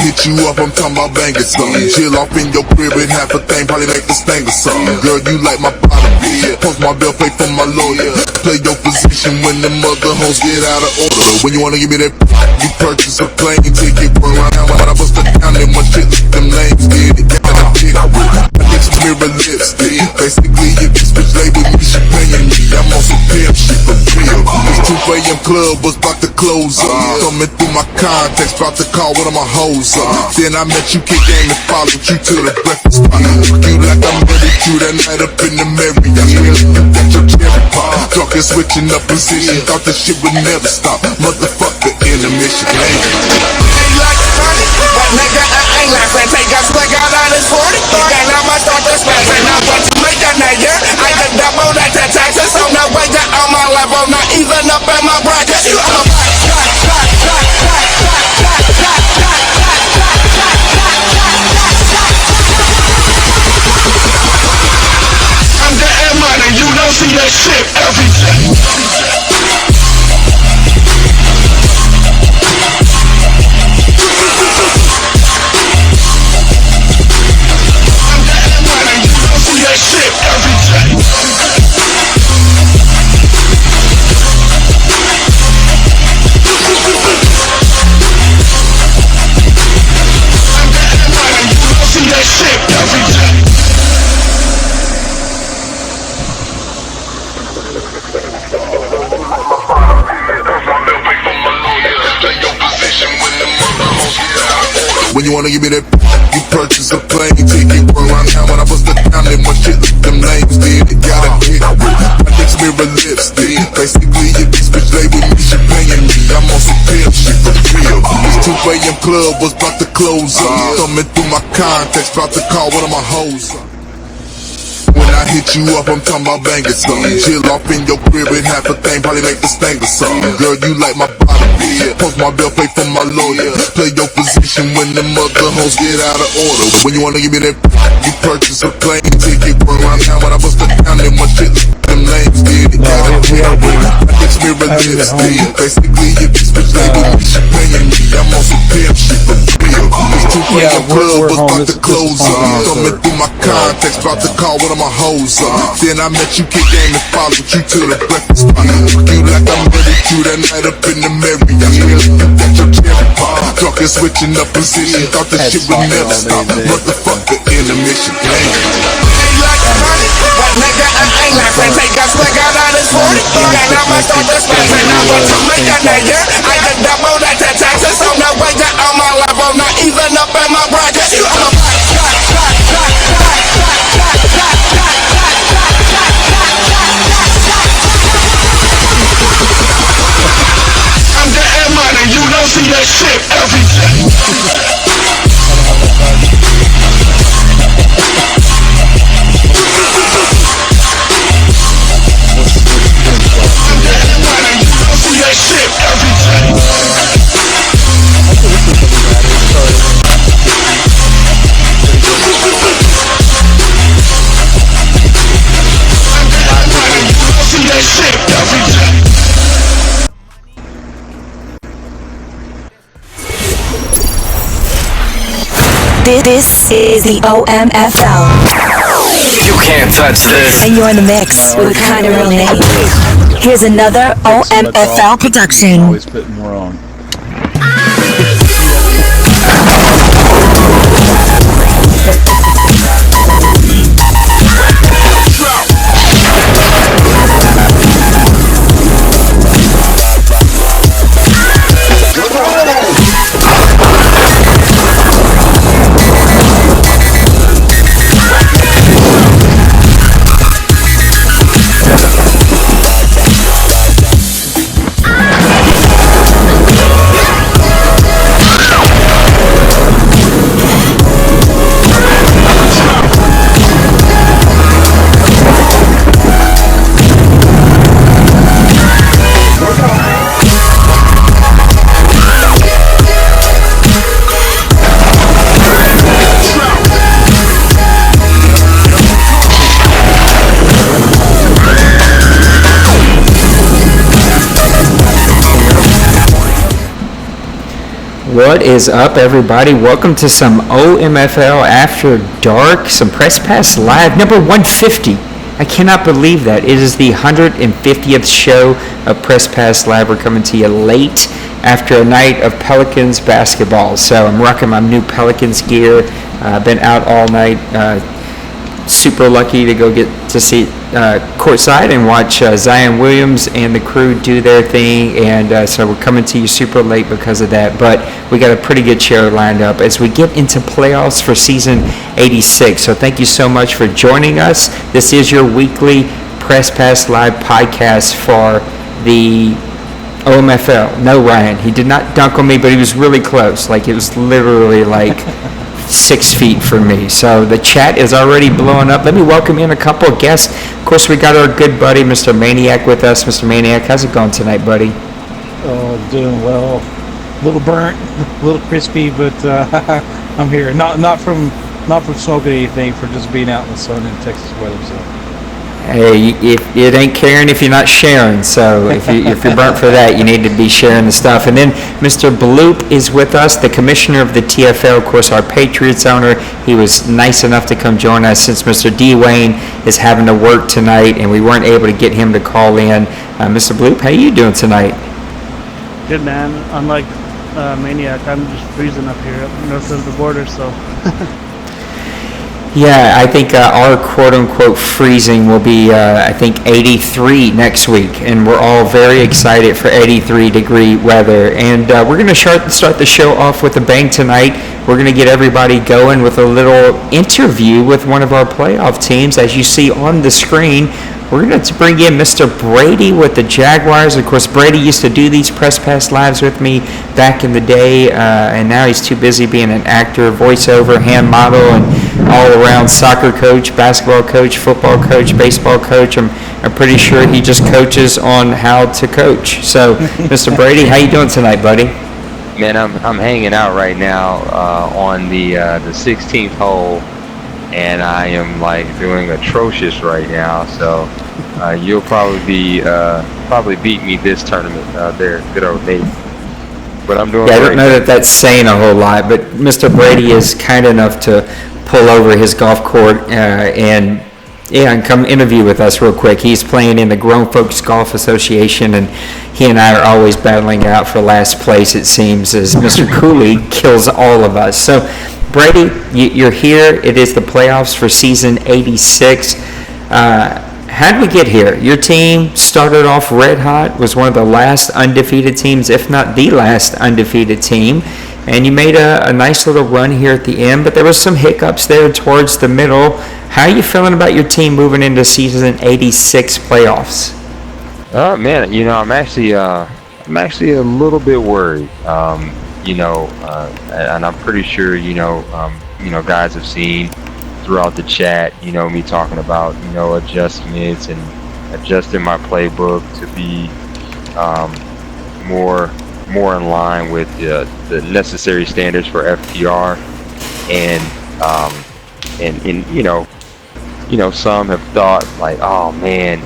Hit you up, I'm talking about banging something. Chill off in your crib and half a thing, probably make this thing or something. Girl, you like my bottom, yeah. Post my bill, pay for my lawyer. Play your position when the mother hoes get out of order. When you wanna give me that, you purchase a plane ticket. Run around now, but I bust it down in my shit. Them lames get it. Got a chick with my lips, mirror lipstick. Basically, if this bitch lay with me, she paying me. I'm on some pimp shit for real. This 2 a.m. club was about to close up. Coming through my contacts, about to call one of my hoes up. Then I met you, kick game and followed you to the breakfast spot. You like I'm ready to that night up in the Marriott. Got your cherry pop. Drunk and switching up position. Thought this shit would never stop. Motherfucker intermission. Hey. Like funny, but nigga, I ain't like that. Take a swig out of this 40. Then I'ma start to smash. And I'm going to make a nigga. I can double that to taxes. So no way that on my level. Not even up in my bracket. You on my you don't see that shit every day. I'm getting money, you don't see that shit every day. I'm getting money, you don't see that shit every day. When you wanna give me that, you purchase a plane ticket. Run around now when I bust it down in my shit. Them names did it, got a hit with my lips, mirror lipstick. Basically, if this bitch lay with me, she paying me. I'm on some pimp shit for real. This 2 a.m. club was about to close up. Coming through my contacts, about to call one of my hoes up. When I hit you up, I'm talking about banging something. Chill off in your crib and half a thing, probably make this thing or something. Girl, you like my bottom, yeah. Post my bill, pay for my lawyer. Play your position when the mother hoes get out of order. When you wanna give me that, you purchase a plane ticket. Run around now when I bust it down in my shit. Them names did it. Got a chick with my lips, mirror lipstick. Basically, if this bitch lay with me, she paying me. I'm on some pimp shit for real. This 2 a.m. club was about to close up. Coming through my contacts, about to call one of my hoes up. Then I met you, kick game and followed you to the breakfast spot. You like I'm ready to that night up in the Marriott. Got your cherry pop. Drunk and switching up position. Thought this shit would never stop. Motherfucker intermission. Hey. Like funny, but nigga, I ain't like that. Take a swig out of this 40. Then I'ma start to smash. And I'm going to make a nigga. I can double that to taxes. So no way that on my level. Not even up in my bracket. You on my I'm getting money, you don't see that shit every day. I'm getting money, you don't see that shit every day. This is the OMFL. You can't touch this. And you're in the mix with Kinda Real Name. Here's another OMFL production. Always putting more on. What is up, everybody? Welcome to some OMFL After Dark, some Press Pass Live, number 150. I cannot believe that. It is the 150th show of Press Pass Live. We're coming to you late after a night of Pelicans basketball. So I'm rocking my new Pelicans gear. I've been out all night. Super lucky to go get to see courtside and watch Zion Williams and the crew do their thing, and so we're coming to you super late because of that, but we got a pretty good show lined up as we get into playoffs for season 86. So thank you so much for joining us. This is your weekly Press Pass Live podcast for the OMFL. No, Ryan, he did not dunk on me, but he was really close. Like, it was literally like 6 feet from me. So the chat is already blowing up. Let me welcome in a couple of guests. Of course, we got our good buddy, Mr. Maniac, with us. Mr. Maniac, how's it going tonight, buddy? Oh, doing well. A little burnt, a little crispy, but I'm here. Not from smoking anything, for just being out in the sun in Texas weather. So. Hey, if it ain't caring if you're not sharing. So if you're burnt for that, you need to be sharing the stuff. And then Mr. Bloop is with us, the commissioner of the TFL, of course, our Patriots owner. He was nice enough to come join us since Mr. D. Wayne is having to work tonight, and we weren't able to get him to call in. Mr. Bloop, how you doing tonight? Good, man. Unlike Maniac, I'm just freezing up here north of the border, so. Yeah, I think our quote-unquote freezing will be, I think, 83 next week, and we're all very excited for 83-degree weather. And we're going to start the show off with a bang tonight. We're going to get everybody going with a little interview with one of our playoff teams. As you see on the screen, we're going to bring in Mr. Brady with the Jaguars. Of course, Brady used to do these Press Pass Lives with me back in the day, and now he's too busy being an actor, voiceover, hand model, and all-around soccer coach, basketball coach, football coach, baseball coach. I'm pretty sure he just coaches on how to coach. So, Mr. Brady, how you doing tonight, buddy? Man, I'm hanging out right now on the 16th hole, and I am like doing atrocious right now. So you'll probably beat me this tournament there, good old Nate. But I'm doing. Yeah, I don't know that that's saying a whole lot, but Mr. Brady is kind enough to pull over his golf court and come interview with us real quick. He's playing in the Grown Folks Golf Association, and he and I are always battling out for last place, it seems, as Mr. Cooley kills all of us. So, Brady, you're here. It is the playoffs for season 86. How did we get here? Your team started off red hot, was one of the last undefeated teams, if not the last undefeated team, and you made a nice little run here at the end, but there was some hiccups there towards the middle. How are you feeling about your team moving into season 86 playoffs? Man, I'm actually a little bit worried. And I'm pretty sure guys have seen throughout the chat, me talking about adjustments and adjusting my playbook to be more in line with the necessary standards for FPR, and some have thought like, oh man,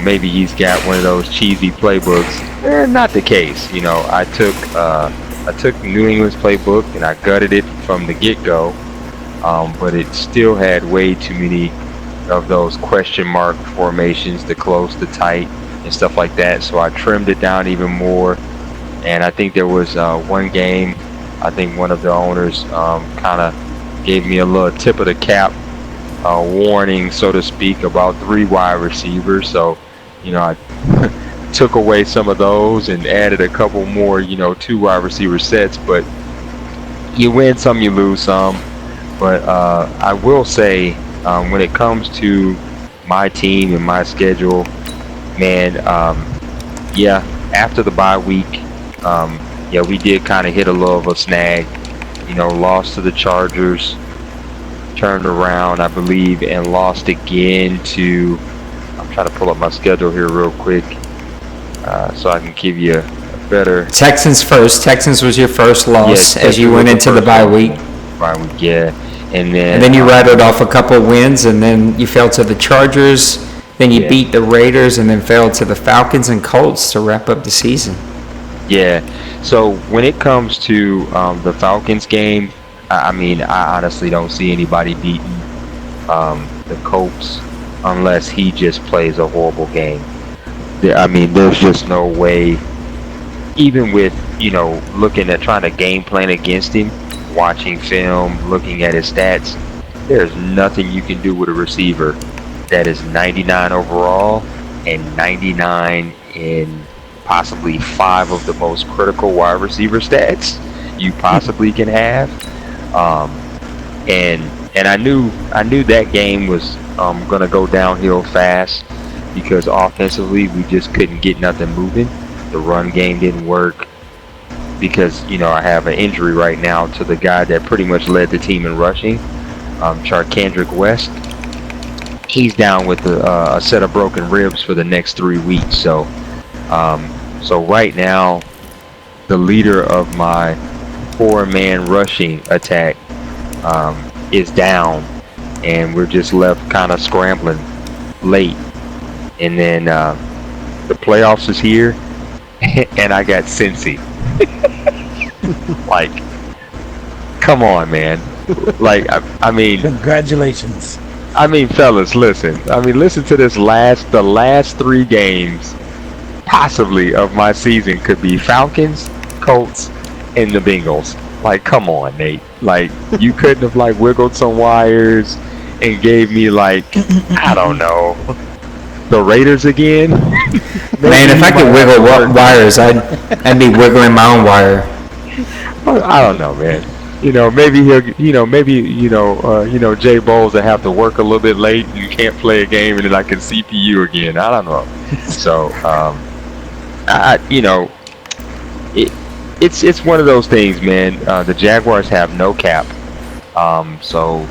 maybe he's got one of those cheesy playbooks. Not the case. I took New England's playbook and I gutted it from the get-go, but it still had way too many of those question mark formations, the close, the tight, and stuff like that. So I trimmed it down even more. And I think there was one game, I think one of the owners kind of gave me a little tip of the cap warning, so to speak, about 3 wide receivers. So, I took away some of those and added a couple more, 2 wide receiver sets. But you win some, you lose some. But I will say, when it comes to my team and my schedule, man, after the bye week, we did kind of hit a little of a snag. Lost to the Chargers, turned around, I believe, and lost again to, I'm trying to pull up my schedule here real quick so I can give you a better. Texans first. Texans was your first loss as you went into the bye week. Bye week, yeah. And then you rattled off a couple wins, and then you fell to the Chargers, then you beat the Raiders, and then fell to the Falcons and Colts to wrap up the season. Yeah, So when it comes to the Falcons game, I mean, I honestly don't see anybody beating the Colts unless he just plays a horrible game. I mean, there's just no way, even with, looking at trying to game plan against him, watching film, looking at his stats, there's nothing you can do with a receiver that is 99 overall and 99 in possibly 5 of the most critical wide receiver stats you possibly can have. And I knew that game was going to go downhill fast because offensively we just couldn't get nothing moving. The run game didn't work because, I have an injury right now to the guy that pretty much led the team in rushing, Charkandrick West. He's down with a set of broken ribs for the next 3 weeks. So right now, the leader of my 4-man rushing attack is down, and we're just left kind of scrambling late. And then the playoffs is here, and I got Cincy. Like, come on, man. Like, I mean, Congratulations. I mean, fellas, listen. I mean, listen to this the last 3 games possibly of my season could be Falcons, Colts, and the Bengals. Like, come on, Nate. Like, you couldn't have like wiggled some wires and gave me like, I don't know, the Raiders again. Man, if I could wiggle wires, I'd be wiggling my own wire. I don't know, man. Maybe he'll, Jay Bowles will have to work a little bit late and you can't play a game and then I can CPU again. I don't know. So, it's one of those things, man. The Jaguars have no cap. So,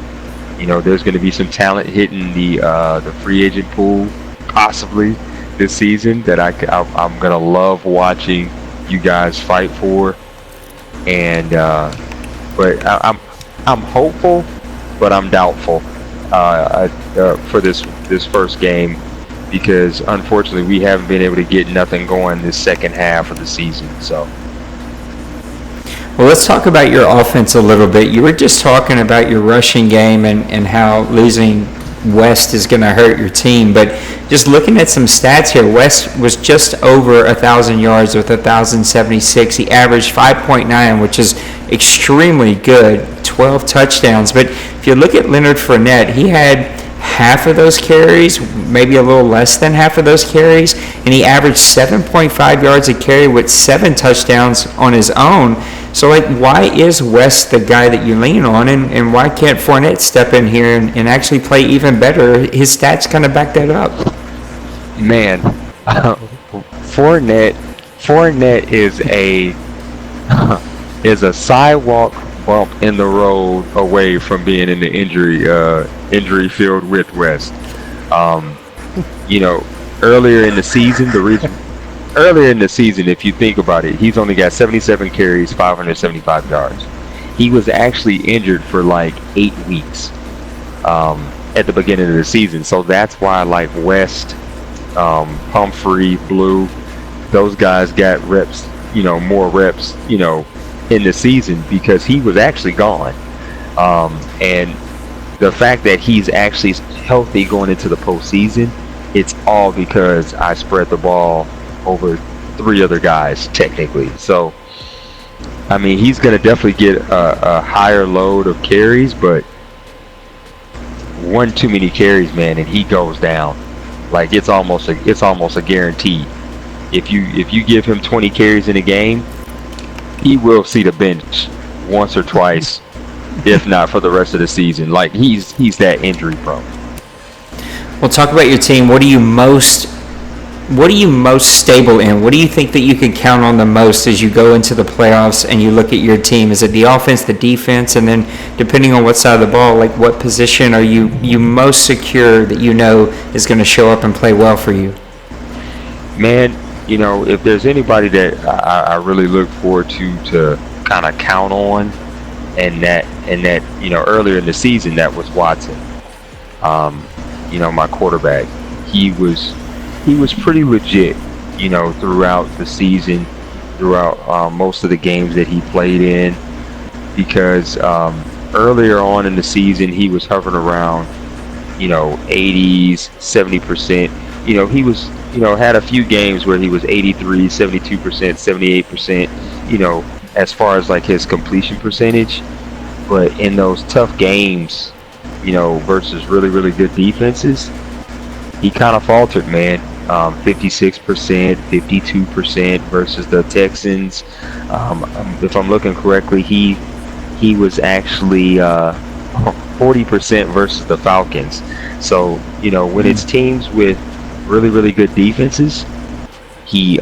there's going to be some talent hitting the free agent pool possibly this season that I'm going to love watching you guys fight for. And, but I'm hopeful, but I'm doubtful for this first game because unfortunately we haven't been able to get nothing going this second half of the season. So, well, let's talk about your offense a little bit. You were just talking about your rushing game and how losing West is going to hurt your team, but just looking at some stats here, West was just over 1,000 yards with 1,076. He averaged 5.9, which is extremely good, 12 touchdowns. But if you look at Leonard Fournette, he had half of those carries, maybe a little less than half of those carries, and he averaged 7.5 yards a carry with 7 touchdowns on his own. So, like, why is West the guy that you lean on, and why can't Fournette step in here and actually play even better? His stats kind of back that up. Man, Fournette is a sidewalk bump in the road away from being in the injury field with West. Earlier in the season, if you think about it, he's only got 77 carries, 575 yards. He was actually injured for like 8 weeks at the beginning of the season. So that's why like West, Humphrey, Blue, those guys got reps, more reps, in the season because he was actually gone. And the fact that he's actually healthy going into the postseason, it's all because I spread the ball over 3 other guys technically. So I mean, he's going to definitely get a higher load of carries, but one too many carries, man, and he goes down. Like it's almost a guarantee. If you give him 20 carries in a game, he will see the bench once or twice, if not for the rest of the season. Like he's that injury prone. Well, talk about your team. What are you most stable in? What do you think that you can count on the most as you go into the playoffs and you look at your team? Is it the offense, the defense, and then depending on what side of the ball, like what position are you most secure that you know is going to show up and play well for you? Man, if there's anybody that I really look forward to kind of count on, and that earlier in the season that was Watson. My quarterback. He was pretty legit, throughout the season. throughout most of the games that he played in, because earlier on in the season he was hovering around, 80s, 70%. He was, had a few games where he was 83, 72%, 78%, as far as like his completion percentage. But in those tough games, versus really, really good defenses, he kind of faltered, man. 56%, 52% versus the Texans. If I'm looking correctly, he was actually 40% versus the Falcons. So, when it's teams with really, really good defenses, he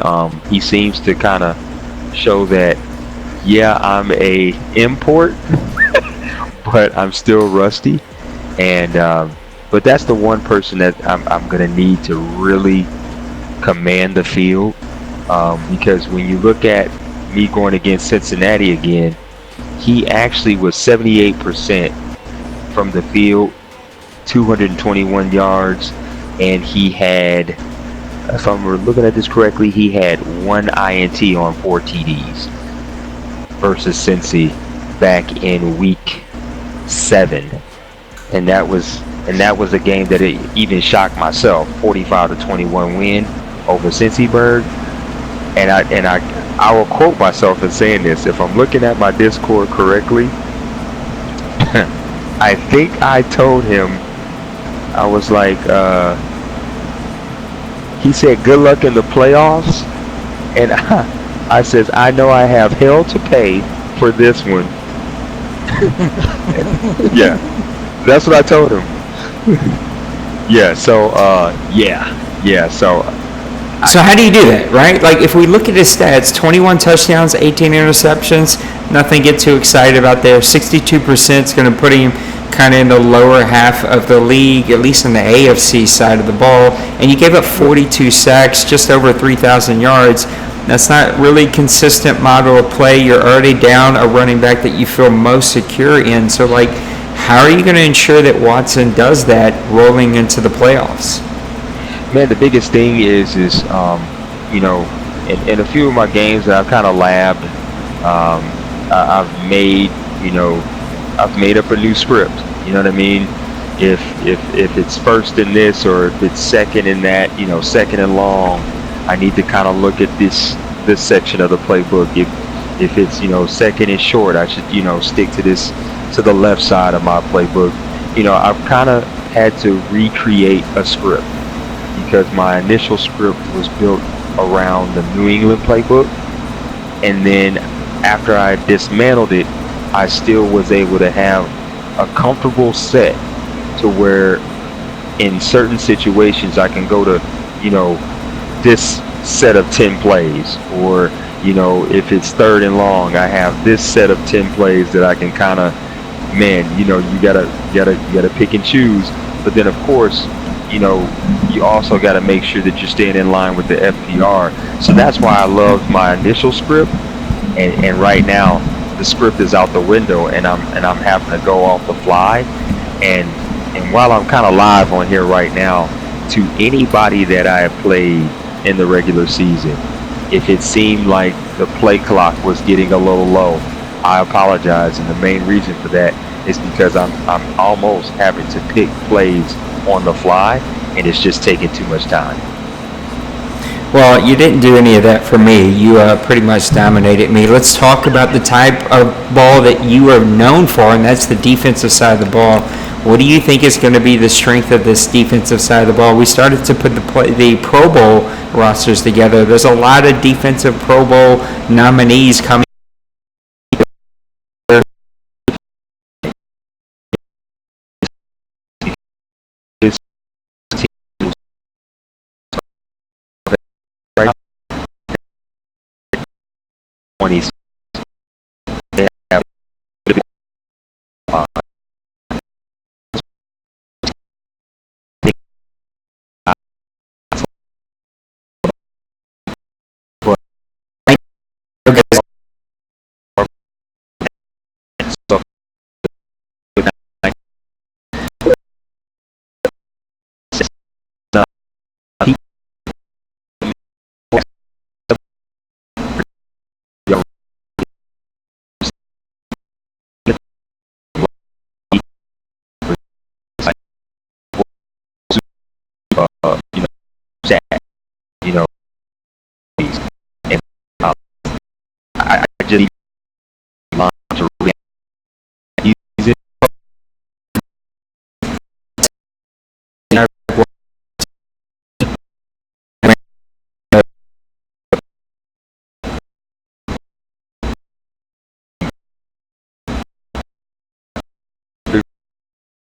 seems to kind of show that, yeah, I'm a import, but I'm still rusty. And but that's the one person that I'm gonna need to really command the field, because when you look at me going against Cincinnati again, he actually was 78% from the field, 221 yards, and he had, if I'm looking at this correctly, he had 1 INT on 4 TDs versus Cincy back in week 7, and that was a game that it even shocked myself. 45-21 win over Cincyburg, and I will quote myself in saying this. If I'm looking at my Discord correctly, I think I told him, I was like, he said, "Good luck in the playoffs," and I says, "I know I have hell to pay for this one." Yeah, that's what I told him. Yeah. So So how do you do that, right? Like, if we look at his stats, 21 touchdowns, 18 interceptions, nothing to get too excited about there. 62% is going to put him kind of in the lower half of the league, at least in the AFC side of the ball. And you gave up 42 sacks, just over 3,000 yards. That's not really consistent model of play. You're already down a running back that you feel most secure in. So, like, how are you going to ensure that Watson does that rolling into the playoffs? Man, the biggest thing is in a few of my games that I've kind of labbed, I've made up a new script. You know what I mean? If it's first in this, or if it's second in that, second and long, I need to kind of look at this section of the playbook. If it's second and short, I should stick to the left side of my playbook. I've kind of had to recreate a script, because my initial script was built around the New England playbook, and then after I dismantled it, I still was able to have a comfortable set to where in certain situations I can go to this set of 10 plays, or if it's third and long, I have this set of 10 plays that I can kind of, you gotta pick and choose. But then of course, you also got to make sure that you're staying in line with the FPR. So that's why I loved my initial script, and right now the script is out the window, and I'm having to go off the fly. And while I'm kind of live on here right now, to anybody that I have played in the regular season, if it seemed like the play clock was getting a little low, I apologize, and the main reason for that is because I'm almost having to pick plays on the fly, and it's just taking too much time. Well, you didn't do any of that for me. You pretty much dominated me. Let's talk about the type of ball that you are known for, and that's the defensive side of the ball. What do you think is going to be the strength of this defensive side of the ball? We started to put the Pro Bowl rosters together. There's a lot of defensive Pro Bowl nominees coming. They have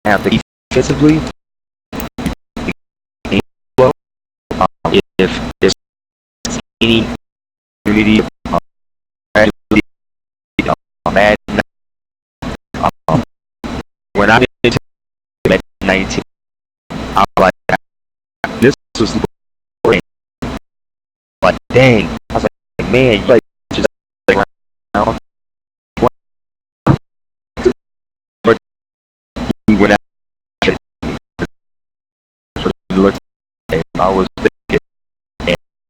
have the defensively. Well, if there's any community when I did 19, I was like, this was like, dang. I was like, man, you like just like around. But he went out and looked at him. I was thinking,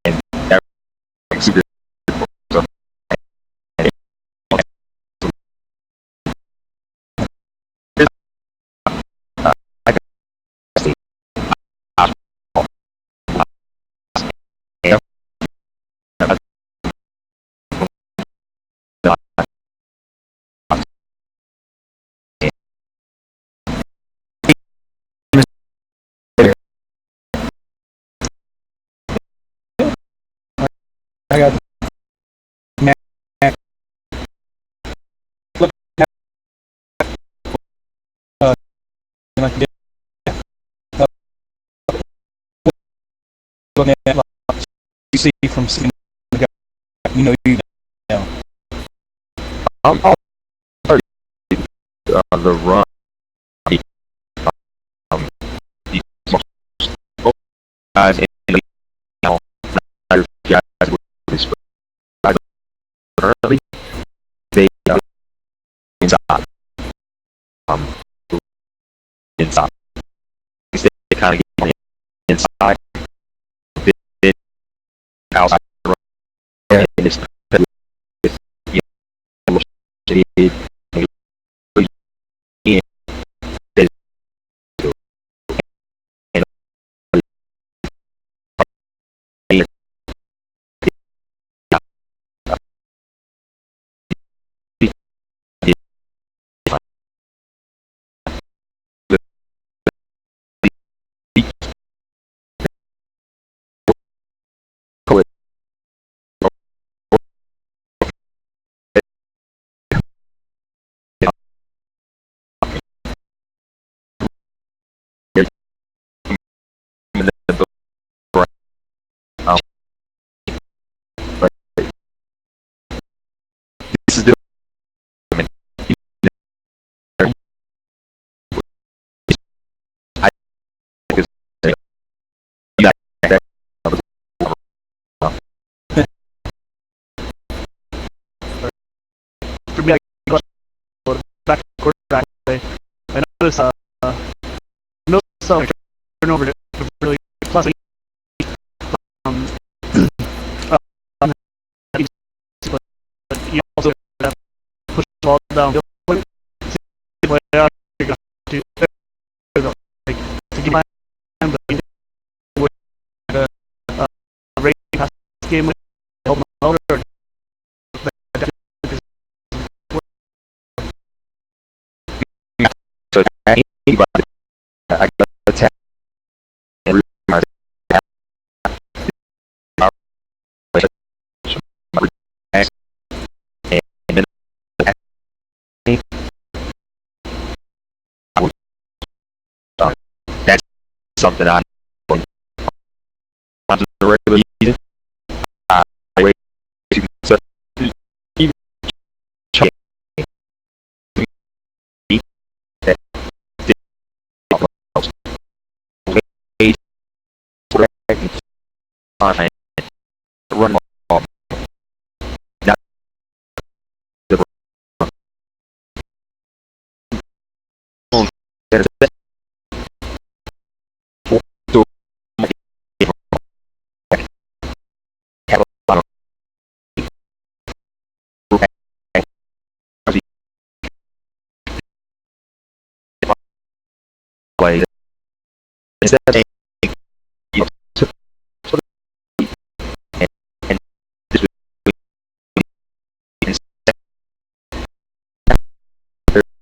and that was super. So, I got to say, I got look like looking at you see from seeing the guy, you know. I'm the run. The guys in the guys with early, they inside. Inside. They kind of get inside, then outside. And it's this is the For me, I go back to quarterback. I noticed some turnover to really plus um, but you also have to push the ball downfield. You're going to do like to give time, but with the rate pass game with help out or so anybody I got attack and that's something I on the regular season. Wait so even check that run ball not the have a lot of play instead of you and this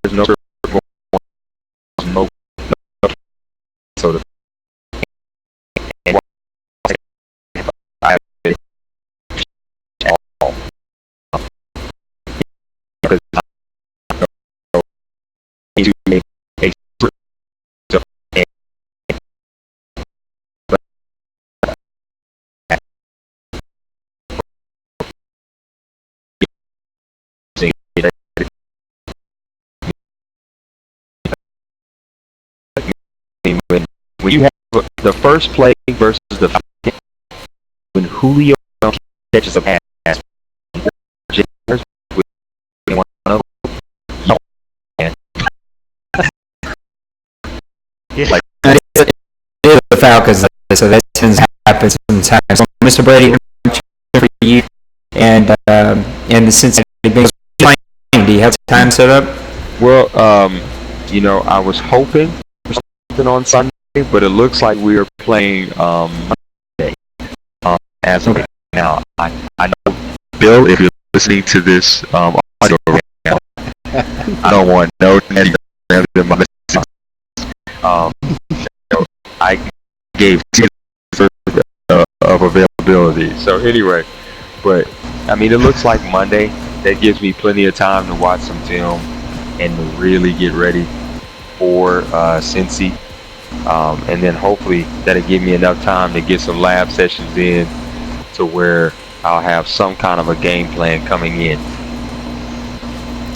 there's no no so the and I all because you make a the first play versus the Falcons, when Julio catches a pass, like it is the Falcons, so that tends to happen sometimes. So, Mr. Brady, for you and the Cincinnati Bengals, do you have time set up? Well, I was hoping for something on Sunday, but it looks like we are playing Monday. As of right now, I know, Bill, if you're listening to this audio right now, I don't want no negative in my message. I gave 10 of availability. So anyway, but I mean, it looks like Monday. That gives me plenty of time to watch some film and to really get ready for Cincy. And then hopefully that'll give me enough time to get some lab sessions in to where I'll have some kind of a game plan coming in.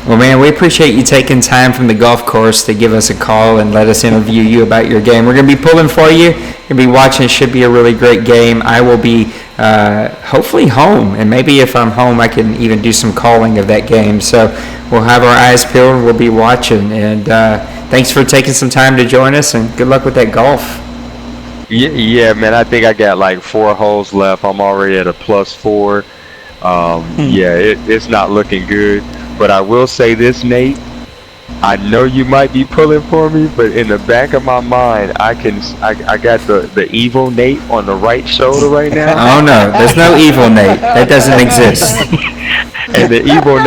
Well, man, we appreciate you taking time from the golf course to give us a call and let us interview you about your game. We're going to be pulling for you. Going to be watching. It should be a really great game. I will be hopefully home, and maybe if I'm home, I can even do some calling of that game. So we'll have our eyes peeled and we'll be watching. And thanks for taking some time to join us, and good luck with that golf. Yeah, man, I think I got like 4 holes left. I'm already at a +4. Yeah, it's not looking good. But I will say this, Nate. I know you might be pulling for me, but in the back of my mind, I got the evil Nate on the right shoulder right now. Oh no, there's no evil Nate. That doesn't exist. And the evil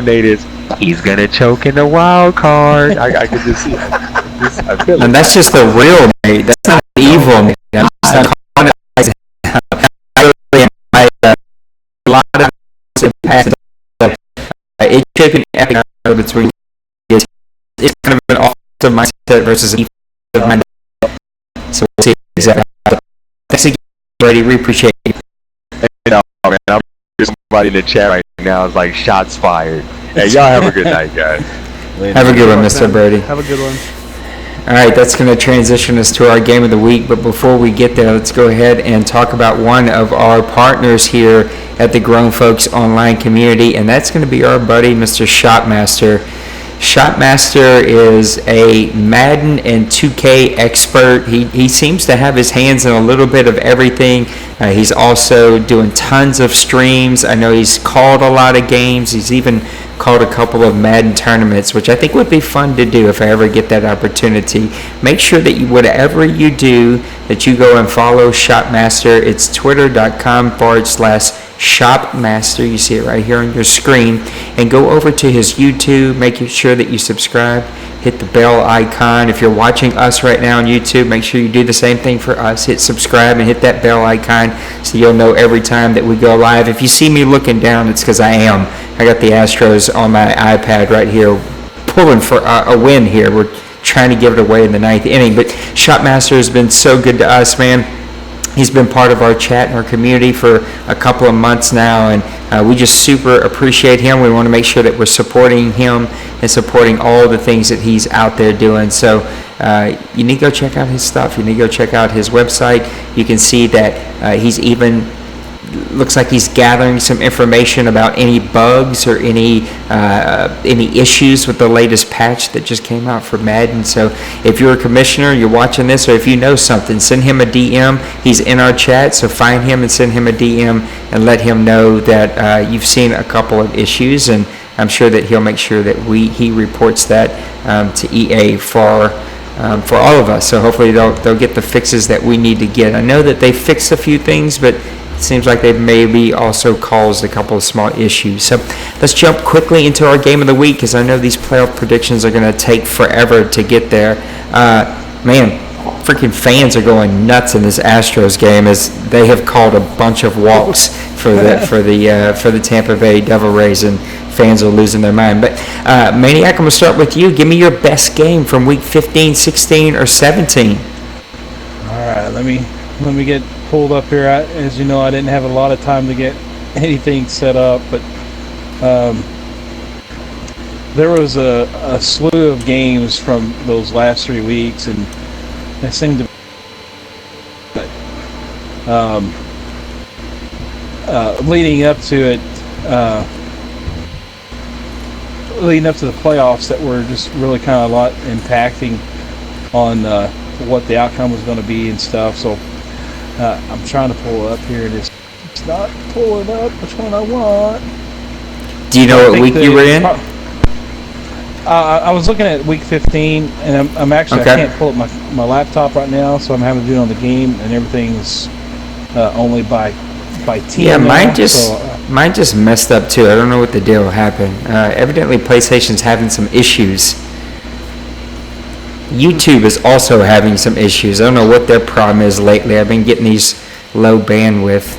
Nate is he's gonna choke in the wild card. I can just see. I feel and that's just the real Nate. That's not the evil Nate. I'm just not calling it like a lot of past. It should be an epic between it's kind of an offensive mindset versus an defensive mindset. So we'll see exactly. Thanks again, Brady. We appreciate you. Man, I'm somebody in the chat right now is like shots fired. Hey, y'all have a good night, guys. Have a good one, Mr. Brady. Have a good one. All right, that's going to transition us to our game of the week. But before we get there, let's go ahead and talk about one of our partners here at the Grown Folks Online community, and that's going to be our buddy, Mr. Shotmaster. Shotmaster is a Madden and 2K expert. He seems to have his hands in a little bit of everything. He's also doing tons of streams. I know he's called a lot of games. He's even called a couple of Madden tournaments, which I think would be fun to do if I ever get that opportunity. Make sure that whatever you do, that you go and follow Shotmaster. It's twitter.com/Shopmaster. You see it right here on your screen. And go over to his YouTube. Make sure that you subscribe. Hit the bell icon. If you're watching us right now on YouTube, make sure you do the same thing for us. Hit subscribe and hit that bell icon so you'll know every time that we go live. If you see me looking down, it's because I am. I got the Astros on my iPad right here pulling for a win here. We're trying to give it away in the 9th inning. But Shotmaster has been so good to us, man. He's been part of our chat and our community for a couple of months now, and we just super appreciate him. We want to make sure that we're supporting him and supporting all the things that he's out there doing. So you need to go check out his stuff. You need to go check out his website. You can see that he's even looks like he's gathering some information about any bugs or any issues with the latest patch that just came out for Madden. So if you're a commissioner, you're watching this, or if you know something, send him a DM. He's in our chat, so find him and send him a DM and let him know that you've seen a couple of issues, and I'm sure that he'll make sure that he reports that to EA for all of us. So hopefully they'll get the fixes that we need to get. I know that they fixed a few things, but it seems like they've maybe also caused a couple of small issues. So let's jump quickly into our game of the week, because I know these playoff predictions are going to take forever to get there. Man, freaking fans are going nuts in this Astros game, as they have called a bunch of walks for the Tampa Bay Devil Rays, and fans are losing their mind. But Maniac, I'm going to start with you. Give me your best game from week 15, 16, or 17. All right, let me get pulled up here. As you know, I didn't have a lot of time to get anything set up, but there was a slew of games from those last 3 weeks, and they seemed to leading up to it, leading up to the playoffs, that were just really kind of a lot impacting on what the outcome was going to be and stuff. So I'm trying to pull it up here, and it's not pulling up which one I want. Do you know what week you were in? I was looking at week 15, and I'm actually, okay. I can't pull up my laptop right now, so I'm having to do it on the game, and everything's only by team. Yeah, now, mine just messed up too. I don't know what the deal happened. Evidently, PlayStation's having some issues. YouTube is also having some issues. I don't know what their problem is lately. I've been getting these low bandwidth.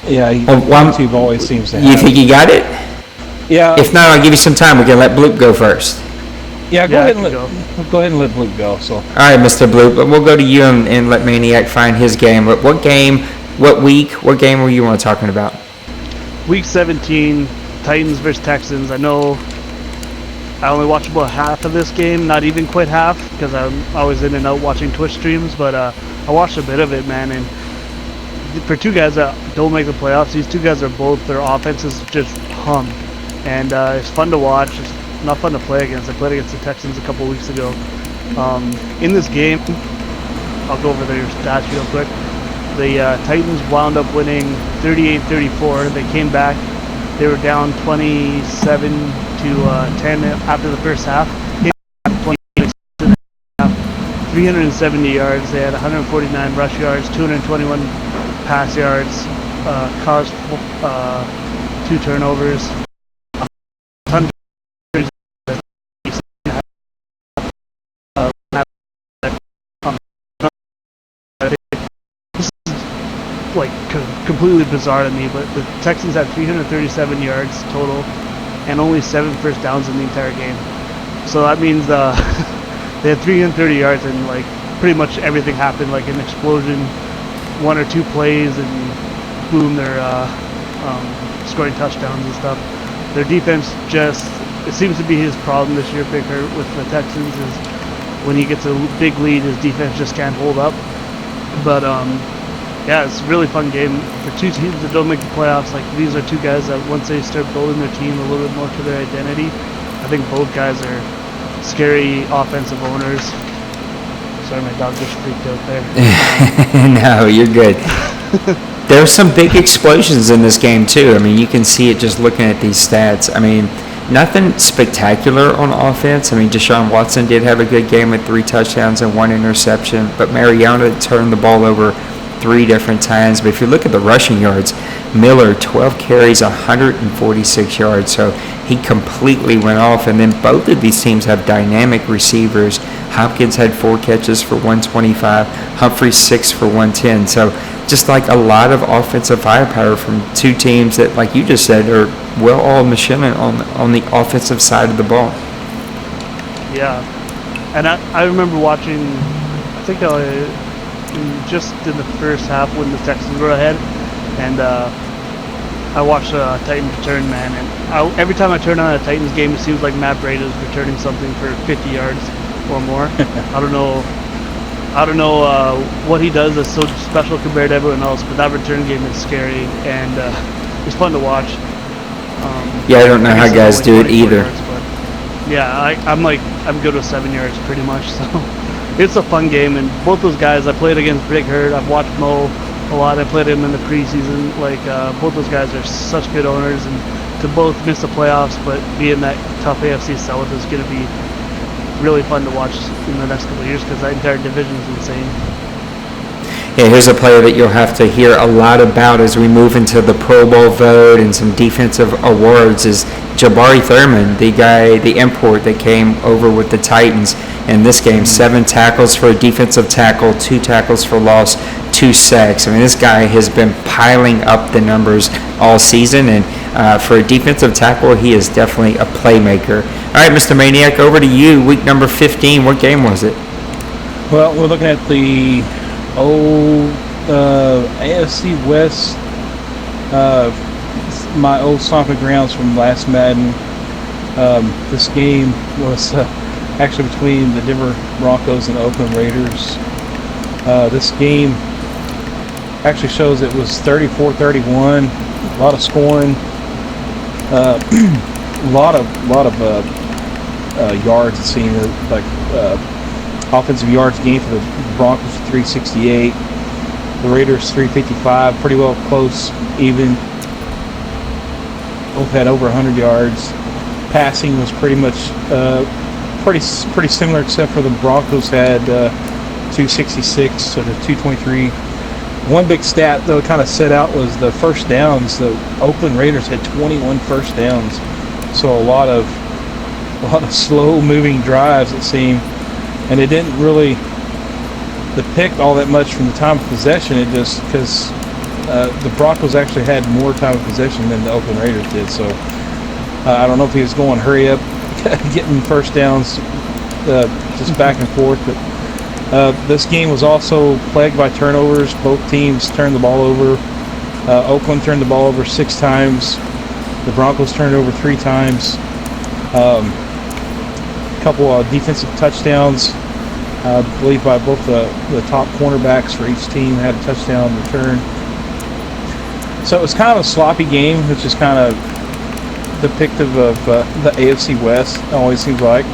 Yeah, YouTube always seems to have. You think you got it? Yeah. If not, I'll give you some time. We can let Bloop go first. Yeah, go ahead and let Bloop go. So. All right, Mr. Bloop. We'll go to you and let Maniac find his game. But what game, what week, what game were you talking about? Week 17, Titans versus Texans. I know I only watched about half of this game, not even quite half, because I'm always in and out watching Twitch streams, but I watched a bit of it, man, and for two guys that don't make the playoffs, these two guys are both, their offenses just hum, and it's fun to watch. It's not fun to play against. I played against the Texans a couple weeks ago. In this game, I'll go over their stats real quick. The Titans wound up winning 38-34. They came back. They were down 27-10 after the first half. 370 yards. They had 149 rush yards, 221 pass yards, caused 2 turnovers. Like completely bizarre to me, but the Texans had 337 yards total and only 7 first downs in the entire game. So that means they had 330 yards and like pretty much everything happened, like an explosion, 1 or 2 plays, and boom, they're scoring touchdowns and stuff. Their defense it seems to be his problem this year, Big Hurt, with the Texans, is when he gets a big lead, his defense just can't hold up. But yeah, it's a really fun game for two teams that don't make the playoffs. Like, these are two guys that once they start building their team a little bit more to their identity, I think both guys are scary offensive owners. Sorry, my dog just freaked out there. No, you're good. There were some big explosions in this game too. I mean, you can see it just looking at these stats. I mean, nothing spectacular on offense. I mean, Deshaun Watson did have a good game with 3 touchdowns and 1 interception, but Mariota turned the ball over 3 different times. But if you look at the rushing yards, Miller, 12 carries, 146 yards. So he completely went off. And then both of these teams have dynamic receivers. Hopkins had 4 catches for 125, Humphrey 6 for 110. So just like a lot of offensive firepower from two teams that, like you just said, are well-oiled machine on the offensive side of the ball. Yeah. And I remember watching, I think just in the first half when the Texans were ahead, and I watched Titans return, man, and every time I turn on a Titans game, it seems like Matt Breida is returning something for 50 yards or more. I don't know what he does that's so special compared to everyone else, but that return game is scary, and it's fun to watch. Yeah, I don't know how guys do it either. Yards, yeah, I'm good with 7 yards pretty much, so it's a fun game. And both those guys, I played against Big Hurt. I've watched Mo a lot. I played him in the preseason. Like, both those guys are such good owners, and to both miss the playoffs but be in that tough AFC South is going to be really fun to watch in the next couple of years, because that entire division is insane. Yeah, here's a player that you'll have to hear a lot about as we move into the Pro Bowl vote and some defensive awards is Jabari Thurman, the import that came over with the Titans in this game. 7 tackles for a defensive tackle, 2 tackles for loss, 2 sacks. I mean, this guy has been piling up the numbers all season, and for a defensive tackle, he is definitely a playmaker. All right, Mr. Maniac, over to you. Week number 15, what game was it? Well, we're looking at the AFC West, my old stomping grounds from last Madden. This game was actually between the Denver Broncos and Oakland Raiders. This game actually shows it was 34-31. A lot of scoring. A lot of yards. It seemed like offensive yards gained for the Broncos 368. The Raiders 355. Pretty well close, even. Both had over 100 yards. Passing was pretty much pretty similar, except for the Broncos had 266 to the 223. One big stat though kind of set out was the first downs. The Oakland Raiders had 21 first downs, so a lot of slow moving drives it seemed, and it didn't really depict all that much from the time of possession. It just because the Broncos actually had more time of possession than the Oakland Raiders did. So I don't know if he was going hurry up, getting first downs just back and forth, but this game was also plagued by turnovers. Both teams turned the ball over. Oakland turned the ball over 6 times. The Broncos turned over 3 times. A couple of defensive touchdowns, I believe, by both the top cornerbacks for each team had a touchdown return. So it was kind of a sloppy game, which is kind of depictive of the AFC West. It always seems like.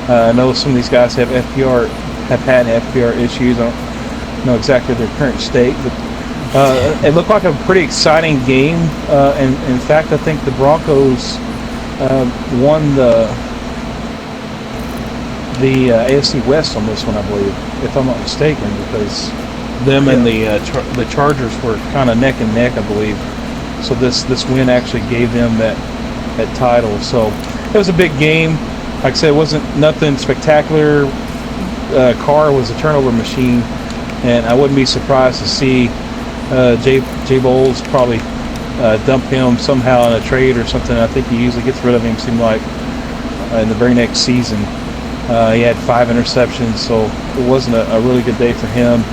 I know some of these guys have had FPR issues. I don't know exactly their current state, but it looked like a pretty exciting game. And in fact, I think the Broncos won the AFC West on this one, I believe, if I'm not mistaken, because them and the Chargers were kind of neck and neck, I believe. So this win actually gave them that title. So it was a big game. Like I said, it wasn't nothing spectacular. Carr was a turnover machine, and I wouldn't be surprised to see Jay Bowles probably dump him somehow in a trade or something. I think he usually gets rid of him, seemed like, in the very next season. He had 5 interceptions, so it wasn't a really good day for him.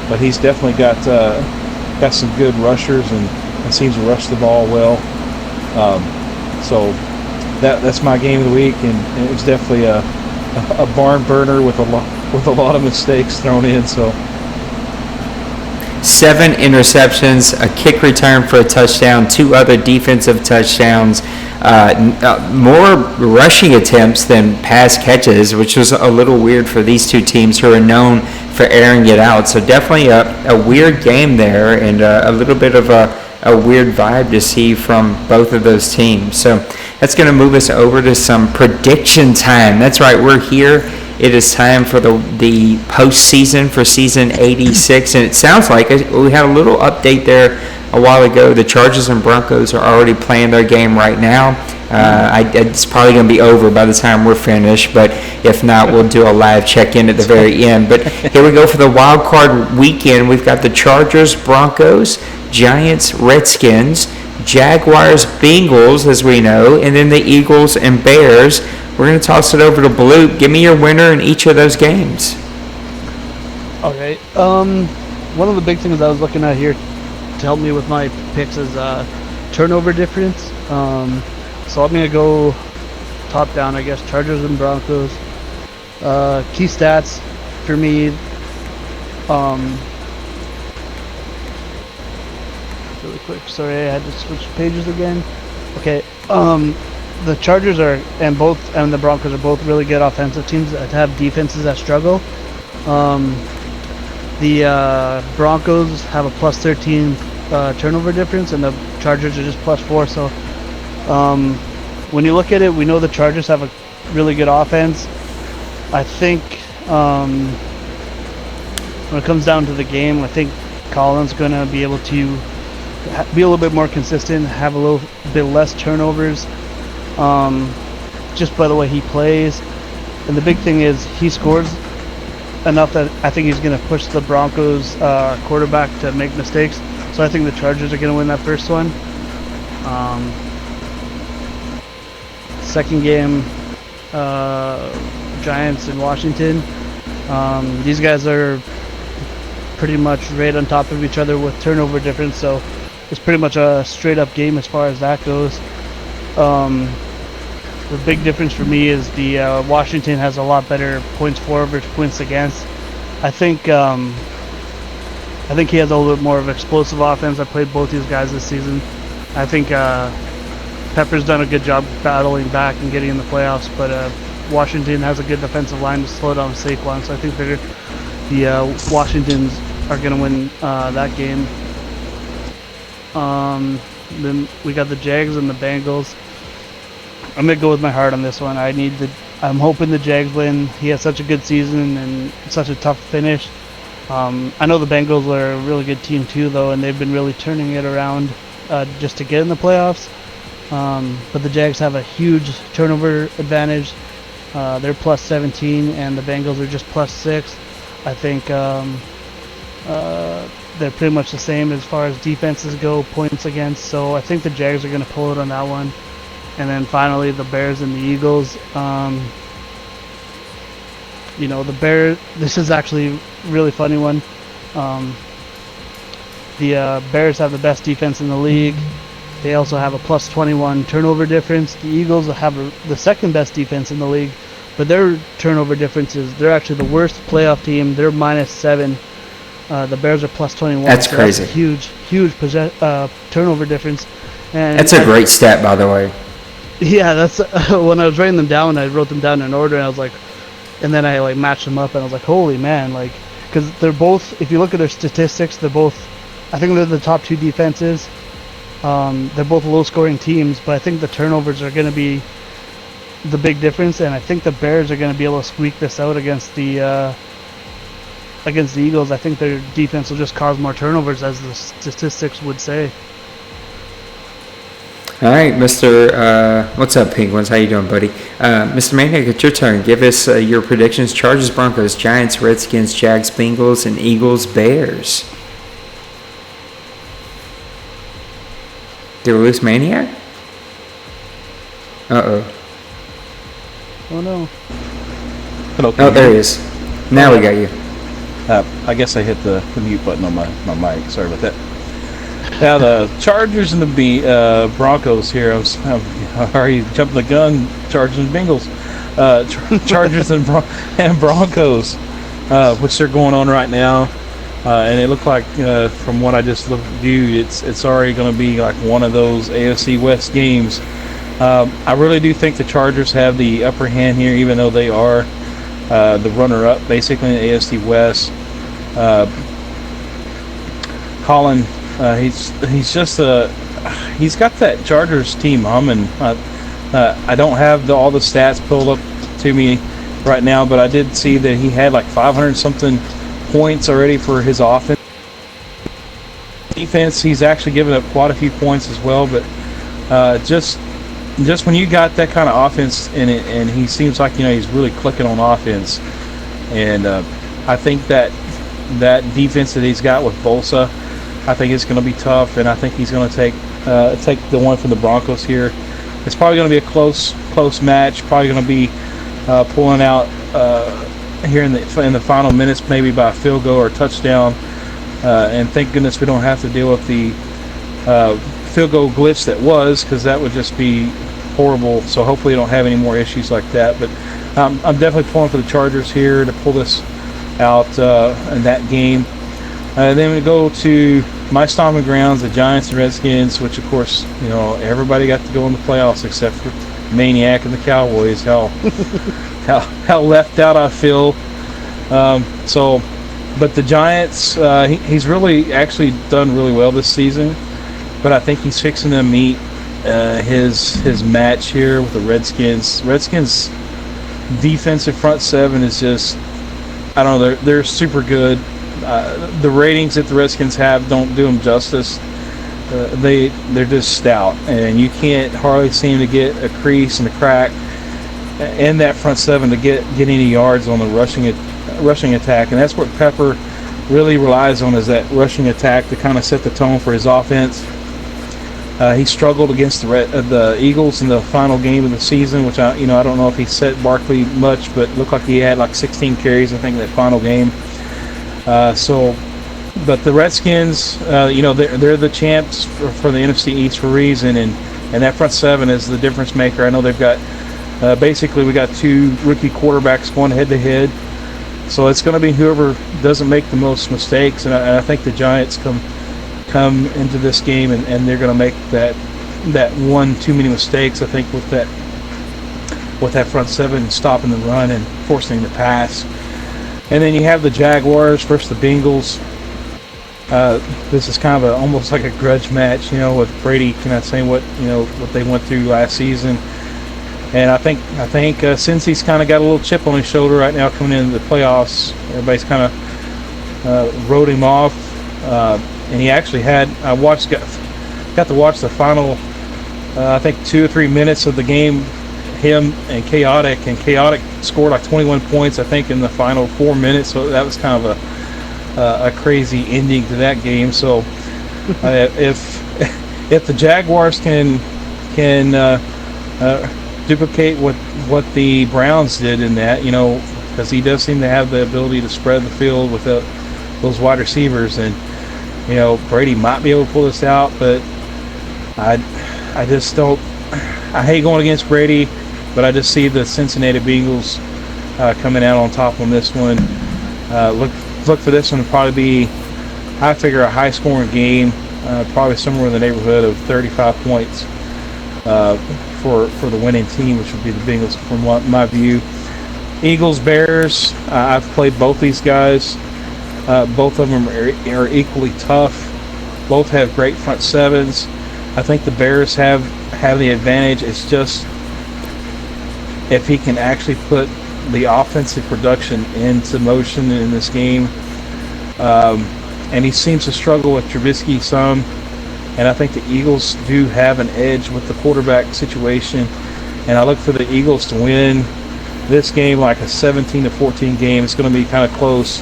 But he's definitely got some good rushers and seems to rush the ball well. So that's my game of the week, and it was definitely a barn burner with a lot of mistakes thrown in. So 7 interceptions, a kick return for a touchdown, 2 other defensive touchdowns, more rushing attempts than pass catches, which was a little weird for these two teams who are known for airing it out. So definitely a weird game there, and a little bit of a weird vibe to see from both of those teams. So that's going to move us over to some prediction time. That's right, we're here. It is time for the postseason for season 86, and it sounds like we had a little update there a while ago. The Chargers and Broncos are already playing their game right now. It's probably going to be over by the time we're finished, but if not, we'll do a live check-in at the very end. But here we go for the wild card weekend. We've got the Chargers, Broncos, Giants, Redskins, Jaguars, Bengals, as we know, and then the Eagles and Bears. We're going to toss it over to Bloop. Give me your winner in each of those games. Okay. One of the big things I was looking at here to help me with my picks is turnover difference. So I'm going to go top down, I guess. Chargers and Broncos. Key stats for me. Really quick. Sorry, I had to switch pages again. Okay. The Chargers and the Broncos are both really good offensive teams that have defenses that struggle. The Broncos have a plus 13 turnover difference, and the Chargers are just plus 4. So when you look at it, we know the Chargers have a really good offense. I think when it comes down to the game, I think Colin's going to be able to be a little bit more consistent, have a little bit less turnovers. Just by the way he plays, and the big thing is he scores enough that I think he's going to push the Broncos quarterback to make mistakes. So I think the Chargers are going to win that first one. Second game, Giants and Washington. These guys are pretty much right on top of each other with turnover difference, so it's pretty much a straight up game as far as that goes. The big difference for me is the Washington has a lot better points for versus points against. I think I think he has a little bit more of explosive offense. I played both these guys this season. I think Pepper's done a good job battling back and getting in the playoffs, but Washington has a good defensive line to slow down Saquon, so I think the Washingtons are going to win that game. Then we got the Jags and the Bengals. I'm going to go with my heart on this one. I'm hoping the Jags win. He has such a good season and such a tough finish. I know the Bengals are a really good team too, though, and they've been really turning it around just to get in the playoffs. But the Jags have a huge turnover advantage. They're plus 17, and the Bengals are just plus 6. I think they're pretty much the same as far as defenses go, points against. So I think the Jags are going to pull it on that one. And then finally, the Bears and the Eagles. The Bears. This is actually a really funny one. The Bears have the best defense in the league. They also have a plus 21 turnover difference. The Eagles have the second best defense in the league, but their turnover differences, they're actually the worst playoff team. They're minus 7. The Bears are plus 21. That's crazy. That's a huge turnover difference. And that's a great stat, by the way. Yeah, that's when I was writing them down. I wrote them down in order, and I was like, and then I like matched them up, and I was like, holy man, like, because they're both. If you look at their statistics, they're both. I think they're the top 2 defenses. They're both low-scoring teams, but I think the turnovers are going to be the big difference, and I think the Bears are going to be able to squeak this out against the Eagles. I think their defense will just cause more turnovers, as the statistics would say. All right, Mr. What's up, Penguins? How you doing, buddy? Mr. Maniac, it's your turn. Give us your predictions. Chargers, Broncos, Giants, Redskins, Jags, Bengals, and Eagles, Bears. Did we lose Maniac? Uh-oh. Oh, no. Hello. Oh, there he is. Now we got you. I guess I hit the mute button on my mic. Sorry about that. Now the Chargers and the Broncos here. I already jumping the gun. Chargers and Bengals. Chargers and Broncos, which they're going on right now. And it looked like, from what I just viewed, it's already going to be like one of those AFC West games. I really do think the Chargers have the upper hand here, even though they are the runner-up, basically, in the AFC West. Colin, he's got that Chargers team humming. I don't have all the stats pulled up to me right now, but I did see that he had like 500-something points already for his offense. Defense, he's actually given up quite a few points as well, but just when you got that kind of offense in it, and he seems like, he's really clicking on offense, and I think that defense that he's got with Bosa, I think it's going to be tough, and I think he's going to take the one from the Broncos here. It's probably going to be a close match, probably going to be pulling out here in the final minutes, maybe by a field goal or a touchdown, and thank goodness we don't have to deal with the field goal glitch that was, because that would just be horrible. So hopefully you don't have any more issues like that, but I'm definitely pulling for the Chargers here to pull this out in that game. Then we go to my stomping grounds, the Giants and Redskins, which of course, everybody got to go in the playoffs except for Maniac and the Cowboys. How left out I feel. But the Giants, he's really actually done really well this season, but I think he's fixing to meet his match here with the Redskins. Redskins defensive front seven is just, I don't know, they're super good. The ratings that the Redskins have don't do them justice. They're just stout, and you can't hardly seem to get a crease and a crack in that front seven to get any yards on the rushing attack, and that's what Pepper really relies on, is that rushing attack to kind of set the tone for his offense. He struggled against the Eagles in the final game of the season, which I don't know if he set Barkley much, but it looked like he had like 16 carries, I think, in that final game. But the Redskins, they're the champs for the NFC East for a reason, and that front seven is the difference maker. I know they've got basically we got two rookie quarterbacks going head to head, So it's going to be whoever doesn't make the most mistakes, and I think the Giants come into this game and they're going to make that one too many mistakes. I think with that front seven stopping the run and forcing the pass. And then you have the Jaguars versus the Bengals. This is kind of almost like a grudge match, with Brady kind of saying what they went through last season. And I think since he's kind of got a little chip on his shoulder right now coming into the playoffs, everybody's kind of wrote him off. And he actually got to watch the final, I think 2 or 3 minutes of the game. Him and Chaotic scored like 21 points, I think, in the final 4 minutes. So that was kind of a crazy ending to that game. So if the Jaguars can duplicate what the Browns did in that, because he does seem to have the ability to spread the field with those wide receivers, and Brady might be able to pull this out, but I just don't. I hate going against Brady, but I just see the Cincinnati Bengals coming out on top on this one. Look for this one to probably be, I figure, a high-scoring game, probably somewhere in the neighborhood of 35 points for the winning team, which would be the Bengals from my view. Eagles, Bears, I've played both these guys. Both of them are equally tough. Both have great front sevens. I think the Bears have the advantage. It's just if he can actually put the offensive production into motion in this game. And he seems to struggle with Trubisky some. And I think the Eagles do have an edge with the quarterback situation. And I look for the Eagles to win this game like a 17-14 game. It's going to be kind of close.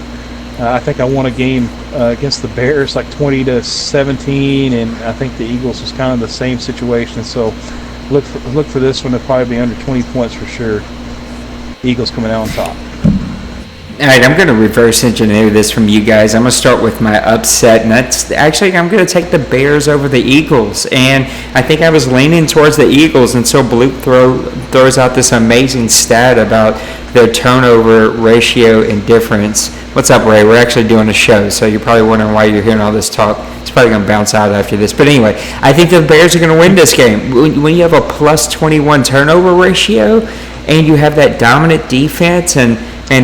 I think I won a game against the Bears like 20-17, and I think the Eagles was kind of the same situation. So look for this one to probably be under 20 points for sure. Eagles coming out on top. All right, I'm going to reverse engineer this from you guys. I'm going to start with my upset, and that's actually I'm going to take the Bears over the Eagles. And I think I was leaning towards the Eagles until Bloop throws out this amazing stat about their turnover ratio and difference. What's up, Ray? We're actually doing a show, so you're probably wondering why you're hearing all this talk. It's probably going to bounce out after this. But anyway, I think the Bears are going to win this game. When you have a plus 21 turnover ratio and you have that dominant defense, and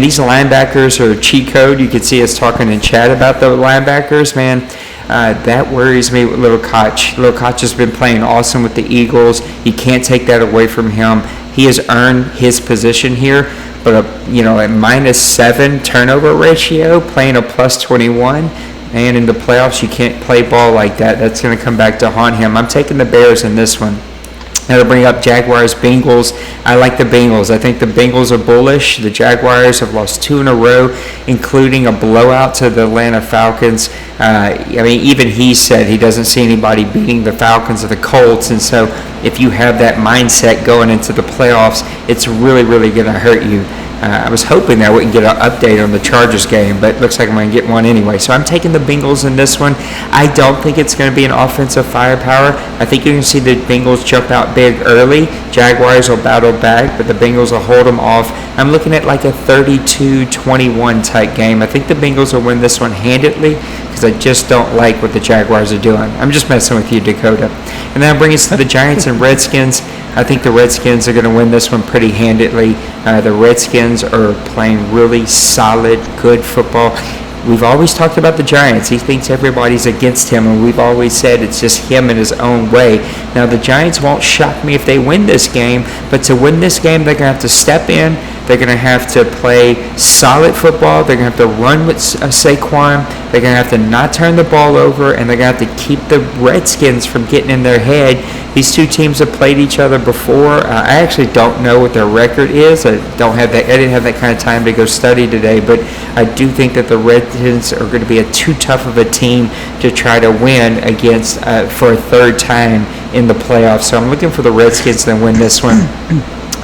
these linebackers are cheat code. You can see us talking in chat about the linebackers, man. That worries me with Little Koch. Little Koch has been playing awesome with the Eagles. You can't take that away from him. He has earned his position here. But at -7 turnover ratio, playing a plus 21, and in the playoffs you can't play ball like that. That's going to come back to haunt him. I'm taking the Bears in this one. Now to bring up Jaguars, Bengals. I like the Bengals. I think the Bengals are bullish. The Jaguars have lost 2 in a row, including a blowout to the Atlanta Falcons. Even he said he doesn't see anybody beating the Falcons or the Colts. And so if you have that mindset going into the playoffs, it's really, really going to hurt you. I was hoping that I wouldn't get an update on the Chargers game, but it looks like I'm going to get one anyway. So I'm taking the Bengals in this one. I don't think it's going to be an offensive firepower. I think you can see the Bengals jump out big early. Jaguars will battle back, but the Bengals will hold them off. I'm looking at like a 32-21 type game. I think the Bengals will win this one handedly because I just don't like what the Jaguars are doing. I'm just messing with you, Dakota. And then I bring us to the Giants and Redskins. I think the Redskins are going to win this one pretty handedly. The Redskins are playing really solid, good football. We've always talked about the Giants. He thinks everybody's against him, and we've always said it's just him in his own way. Now, the Giants won't shock me if they win this game, but to win this game, they're going to have to step in. They're going to have to play solid football. They're going to have to run with Saquon. They're going to have to not turn the ball over, and they're going to have to keep the Redskins from getting in their head. These two teams have played each other before. I actually don't know what their record is. I didn't have that kind of time to go study today, but I do think that the Redskins are going to be too tough of a team to try to win against for a third time in the playoffs. So I'm looking for the Redskins to win this one.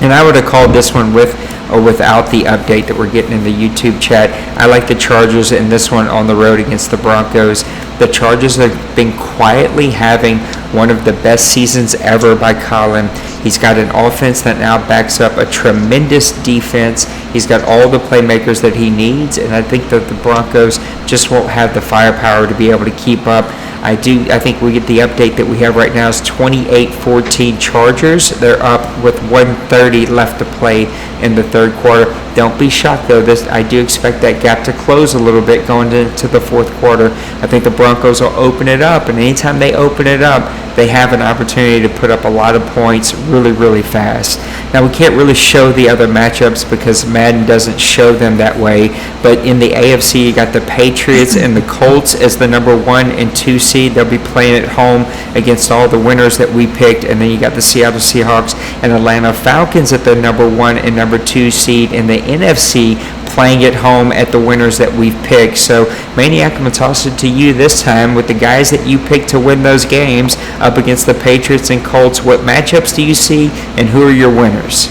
And I would have called this one with or without the update that we're getting in the YouTube chat. I like the Chargers in this one on the road against the Broncos. The Chargers have been quietly having one of the best seasons ever by Colin. He's got an offense that now backs up a tremendous defense. He's got all the playmakers that he needs, and I think that the Broncos just won't have the firepower to be able to keep up. I think we get the update that we have right now is 28-14 Chargers. They're up with 1:30 left to play in the third quarter. Don't be shocked though. I do expect that gap to close a little bit going into the fourth quarter. I think the Broncos will open it up, and anytime they open it up, they have an opportunity to put up a lot of points really, really fast. Now, we can't really show the other matchups because Madden doesn't show them that way, but in the AFC, you got the Patriots and the Colts as the number 1 and 2 seed. They'll be playing at home against all the winners that we picked, and then you got the Seattle Seahawks and Atlanta Falcons at the number 1 and number 2 seed in the NFC, playing at home at the winners that we've picked. So, Maniac, I'm going to toss it to you this time with the guys that you picked to win those games up against the Patriots and Colts. What matchups do you see, and who are your winners?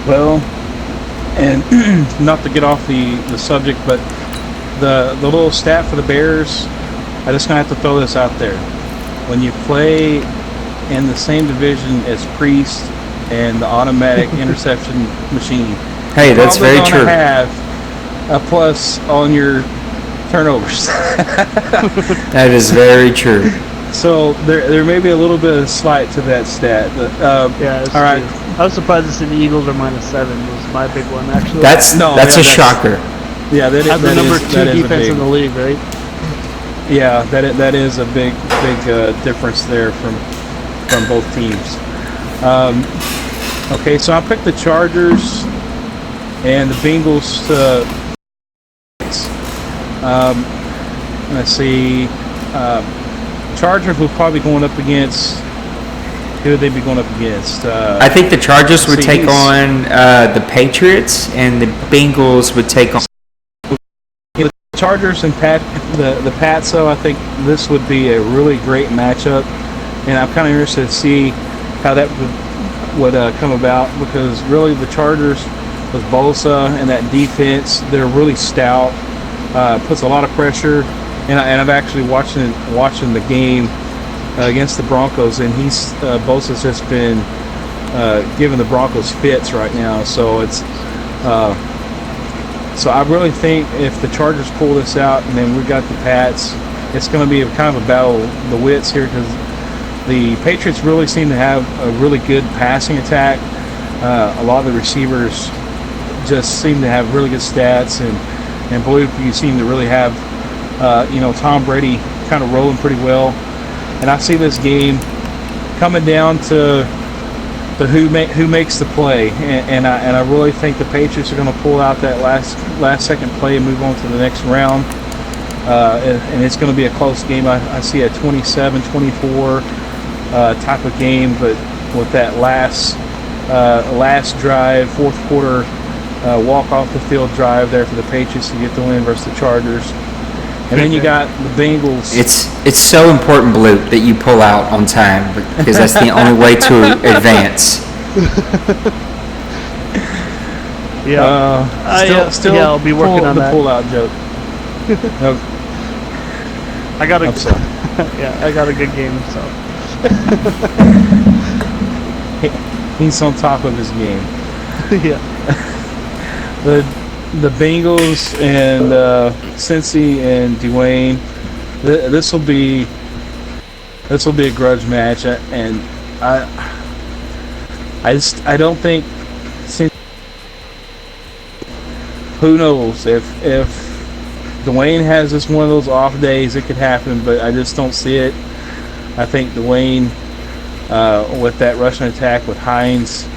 Well, and not to get off the subject, but the little stat for the Bears, I just going to have to throw this out there. When you play in the same division as Priest and the automatic interception machine, hey, that's very true. Have a plus on your turnovers. That is very true. So there may be a little bit of slight to that stat. But, all right. I was surprised to see the Eagles are -7 was my big one actually. That's a shocker. Yeah, that is the number 2 that is defense in the league, right? Yeah, that is a big difference there from both teams. Okay, so I picked the Chargers and the Bengals. Let's see. Chargers will probably going up against. Who would they be going up against? I think the Chargers would take on the Patriots, and the Bengals would take on. The Chargers and the Pats. So I think this would be a really great matchup, and I'm kind of interested to see how that would come about, because really the Chargers with Bosa and that defense, they're really stout. Puts a lot of pressure, and I'm actually watching the game against the Broncos, and Bosa's just been giving the Broncos fits right now. So it's so I really think if the Chargers pull this out, and then we've got the Pats, it's going to be kind of a battle of the wits here, because the Patriots really seem to have a really good passing attack. A lot of the receivers just seem to have really good stats, and Bloop, you seem to really have, Tom Brady kind of rolling pretty well. And I see this game coming down to who makes the play, and I really think the Patriots are going to pull out that last second play and move on to the next round. And it's going to be a close game. I see a 27-24 type of game, but with that last drive, fourth quarter walk off the field drive there for the Patriots to get the win versus the Chargers. And then you got the Bengals. It's so important, Bloop, that you pull out on time, because that's the only way to advance. Yeah. I'll be working on the that. pull out joke. I got I got a good game, so. He's on top of his game. Yeah. The Bengals and Cincy and Dwayne. This will be a grudge match, and I don't think. Who knows if Dwayne has just one of those off days, it could happen, but I just don't see it. I think Dwayne, with that rushing attack with Hines,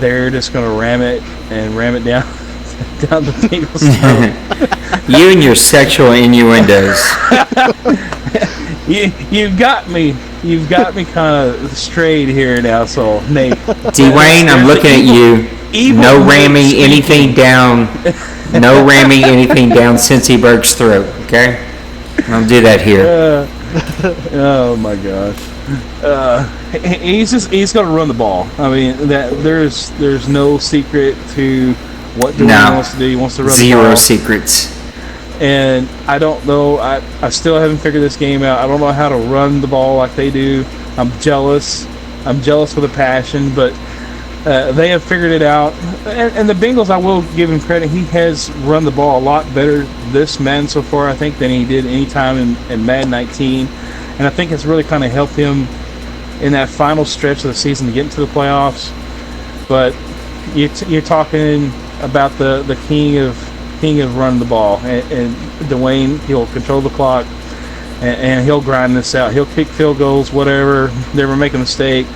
they're just going to ram it down the Bengals' throat. You and your sexual innuendos. You've got me kind of strayed here now, so Nate. Dwayne, I'm looking at you. No ramming anything down Cincy Berg's throat, okay? I don't do that here. Oh my gosh. he's going to run the ball. I mean, that there's no secret to what Dwayne wants to do. He wants to run the ball. Zero secrets. And I don't know. I still haven't figured this game out. I don't know how to run the ball like they do. I'm jealous. I'm jealous with a passion, but they have figured it out. And the Bengals, I will give him credit. He has run the ball a lot better this Madden so far, I think, than he did any time in Madden 19. And I think it's really kind of helped him in that final stretch of the season to get into the playoffs. But you're talking about the king of running the ball, and Dwayne, he'll control the clock, and he'll grind this out. He'll kick field goals, whatever, never make a mistake,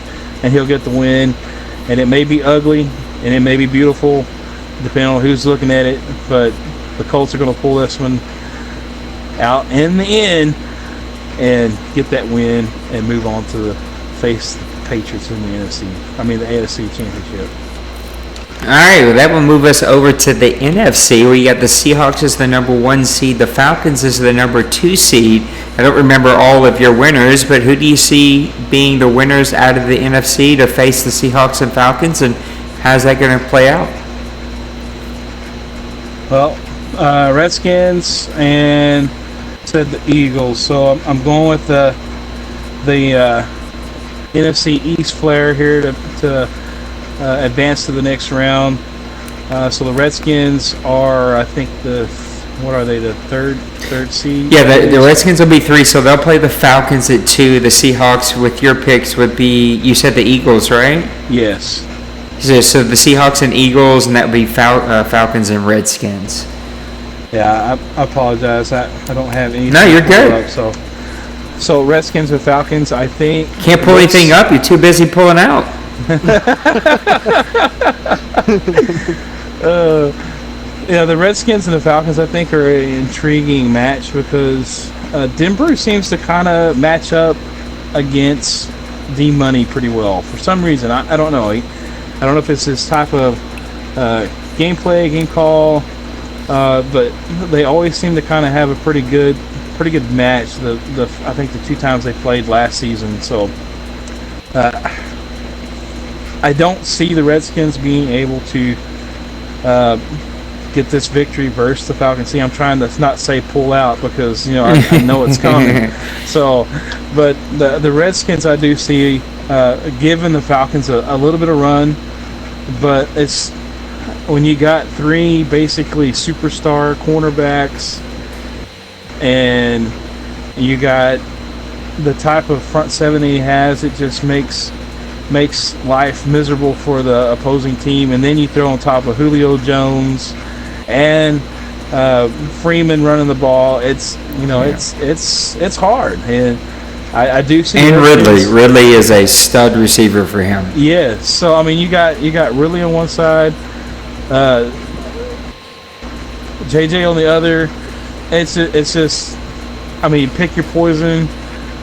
and he'll get the win. And it may be ugly, and it may be beautiful, depending on who's looking at it, but the Colts are going to pull this one out in the end and get that win and move on to face the Patriots in the AFC Championship. All right, well, that will move us over to the NFC, where you got the Seahawks as the number 1 seed, the Falcons as the number 2 seed. I don't remember all of your winners, but who do you see being the winners out of the NFC to face the Seahawks and Falcons, and how's that going to play out? Well, Redskins and said the Eagles, so I'm going with the NFC East flair here to advance to the next round. So the Redskins are, I think, the third seed? Yeah, the Redskins will be 3, so they'll play the Falcons at 2. The Seahawks, with your picks, would be, you said the Eagles, right? Yes. So the Seahawks and Eagles, and that would be Falcons and Redskins. Yeah, I apologize. I don't have any. No, you're good. Up, so Redskins and Falcons, I think. Can't pull anything up. You're too busy pulling out. Yeah, the Redskins and the Falcons, I think, are an intriguing match because Denver seems to kind of match up against D-Money pretty well. For some reason, I don't know. I don't know if it's this type of gameplay, game call, but they always seem to kind of have a pretty good match. I think the 2 times they played last season. So I don't see the Redskins being able to get this victory versus the Falcons. See, I'm trying to not say pull out because I know it's coming. So, but the Redskins, I do see giving the Falcons a little bit of run, but it's when you got 3 basically superstar cornerbacks and you got the type of front 7 he has, it just makes life miserable for the opposing team. And then you throw on top of Julio Jones and Freeman running the ball. It's it's hard, and I do see. And Ridley is a stud receiver for him. Yeah, so I mean you got Ridley on one side, JJ on the other. It's just, I mean, pick your poison.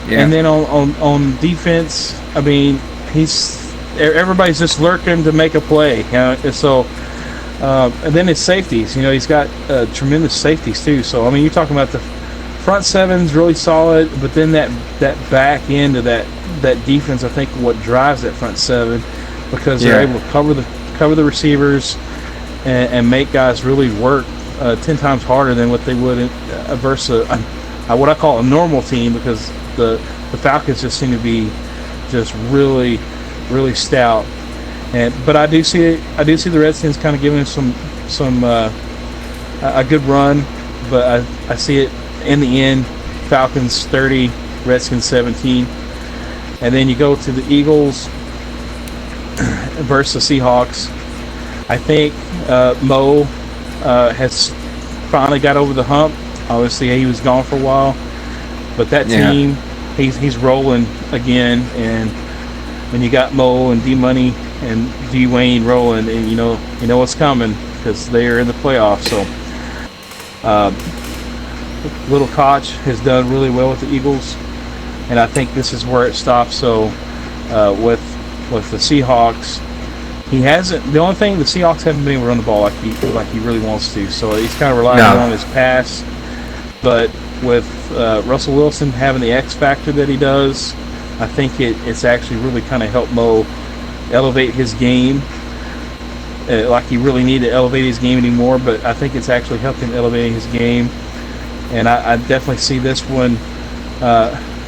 Yeah. And then on defense, I mean, everybody's just lurking to make a play. So. And then his safeties, he's got tremendous safeties too. So I mean, you're talking about the front 7's really solid, but then that back end of that defense, I think, what drives that front 7, because they're able to cover the receivers and make guys really work 10 times harder than what they would versus what I call a normal team, because the Falcons just seem to be just really, really stout. But I do see the Redskins kind of giving them a good run, but I see it in the end, Falcons 30, Redskins 17, and then you go to the Eagles versus the Seahawks. I think Mo has finally got over the hump. Obviously, he was gone for a while, but that team, he's rolling again, and when you got Mo and D-Money and Dwayne rolling, and you know what's coming because they are in the playoffs. So Little Koch has done really well with the Eagles, and I think this is where it stops. So with the Seahawks, he hasn't. The only thing, the Seahawks haven't been able to run the ball like he really wants to. So he's kind of relying on his pass. But with Russell Wilson having the X factor that he does, I think it's actually really kind of helped Mo elevate his game. Like he really needed to elevate his game anymore, but I think it's actually helped him elevate his game. And I definitely see this one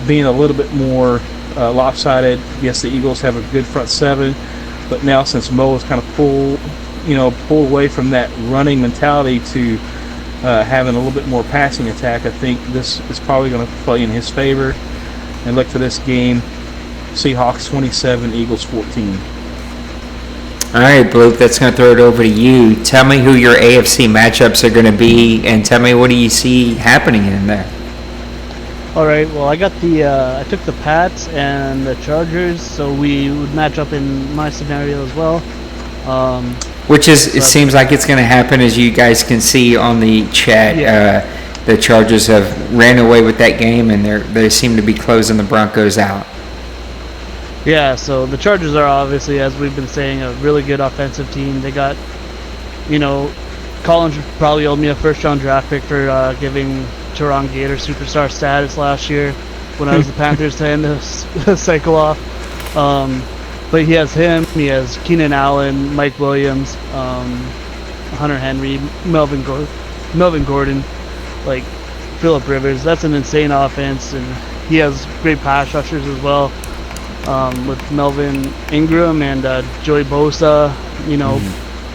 being a little bit more lopsided. Yes, the Eagles have a good front seven, but now since Mo is kind of pulled away from that running mentality to having a little bit more passing attack, I think this is probably going to play in his favor. And look for this game: Seahawks 27, Eagles 14. All right, Bloop, that's going to throw it over to you. Tell me who your AFC matchups are going to be, and tell me what do you see happening in there. All right. Well, I got I took the Pats and the Chargers, so we would match up in my scenario as well. Which is, it seems like it's going to happen, as you guys can see on the chat. Yeah. The Chargers have ran away with that game, and they seem to be closing the Broncos out. Yeah, so the Chargers are obviously, as we've been saying, a really good offensive team. They got, Collins probably owed me a first-round draft pick for giving Teron Gator superstar status last year when I was the Panthers to end the cycle off. But he has him, he has Keenan Allen, Mike Williams, Hunter Henry, Melvin Gordon, like Phillip Rivers. That's an insane offense, and he has great pass rushers as well. With Melvin Ingram and Joey Bosa,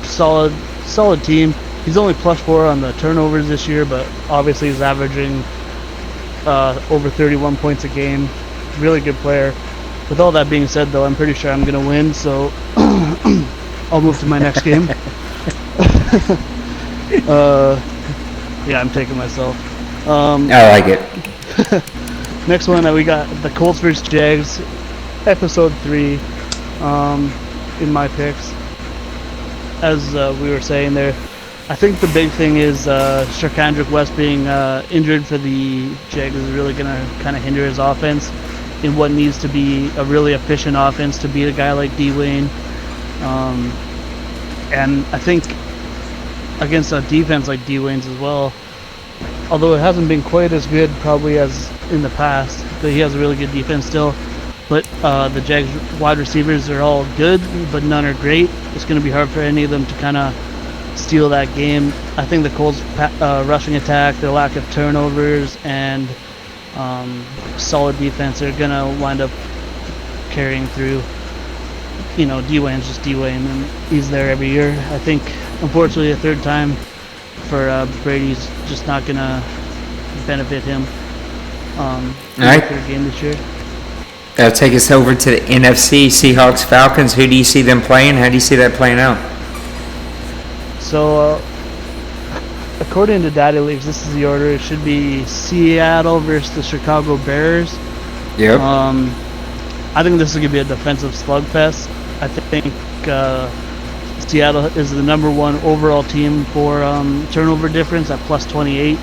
solid team. He's only +4 on the turnovers this year, but obviously he's averaging over 31 points a game. Really good player. With all that being said, though, I'm pretty sure I'm going to win, so I'll move to my next game. Yeah, I'm taking myself. I like it. Next one, we got the Colts vs. Jags, episode 3, in my picks. As we were saying there, I think the big thing is Sharkandrick West being injured for the Jags is really going to kind of hinder his offense in what needs to be a really efficient offense to beat a guy like D-Wayne. And I think against a defense like D-Wayne's as well, although it hasn't been quite as good probably as in the past, but he has a really good defense still. But the Jags wide receivers are all good, but none are great. It's going to be hard for any of them to kind of steal that game. I think the Colts rushing attack, their lack of turnovers, and solid defense are going to wind up carrying through. D-Wayne's just D-Wayne, and he's there every year. I think, unfortunately, a third time for Brady's just not going to benefit him. All right. Third game this year. That'll take us over to the NFC, Seahawks, Falcons. Who do you see them playing? How do you see that playing out? So, according to Daddy Leagues, this is the order. It should be Seattle versus the Chicago Bears. Yep. I think this is going to be a defensive slugfest. I think Seattle is the #1 overall team for turnover difference at +28.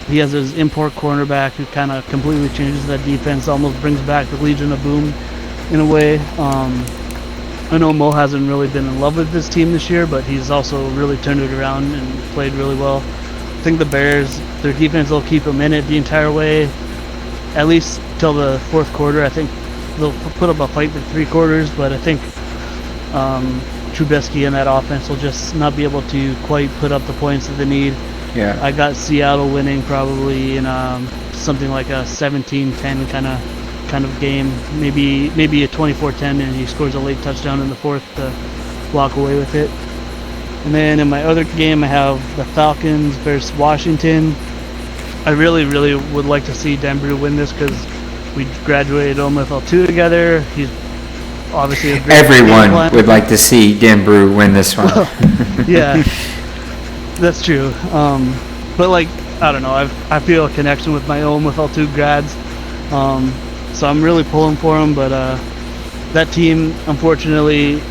He has his import cornerback who kind of completely changes that defense, almost brings back the Legion of Boom in a way. I know Mo hasn't really been in love with this team this year, but he's also really turned it around and played really well. I think the Bears, their defense will keep them in it the entire way, at least till the fourth quarter. I think they'll put up a fight for 3 quarters, but I think Trubisky and that offense will just not be able to quite put up the points that they need. Yeah. I got Seattle winning probably in something like a 17-10 kind of game, maybe a 24-10, and he scores a late touchdown in the fourth to walk away with it. And then in my other game, I have the Falcons versus Washington. I really would like to see Denbrew win this because we graduated OMFL 2 together. He's obviously a great Everyone would like to see Denbrew win this one. Yeah. That's true. But I don't know. I feel a connection with my own OMFL 2 grads. So I'm really pulling for him. But that team, unfortunately,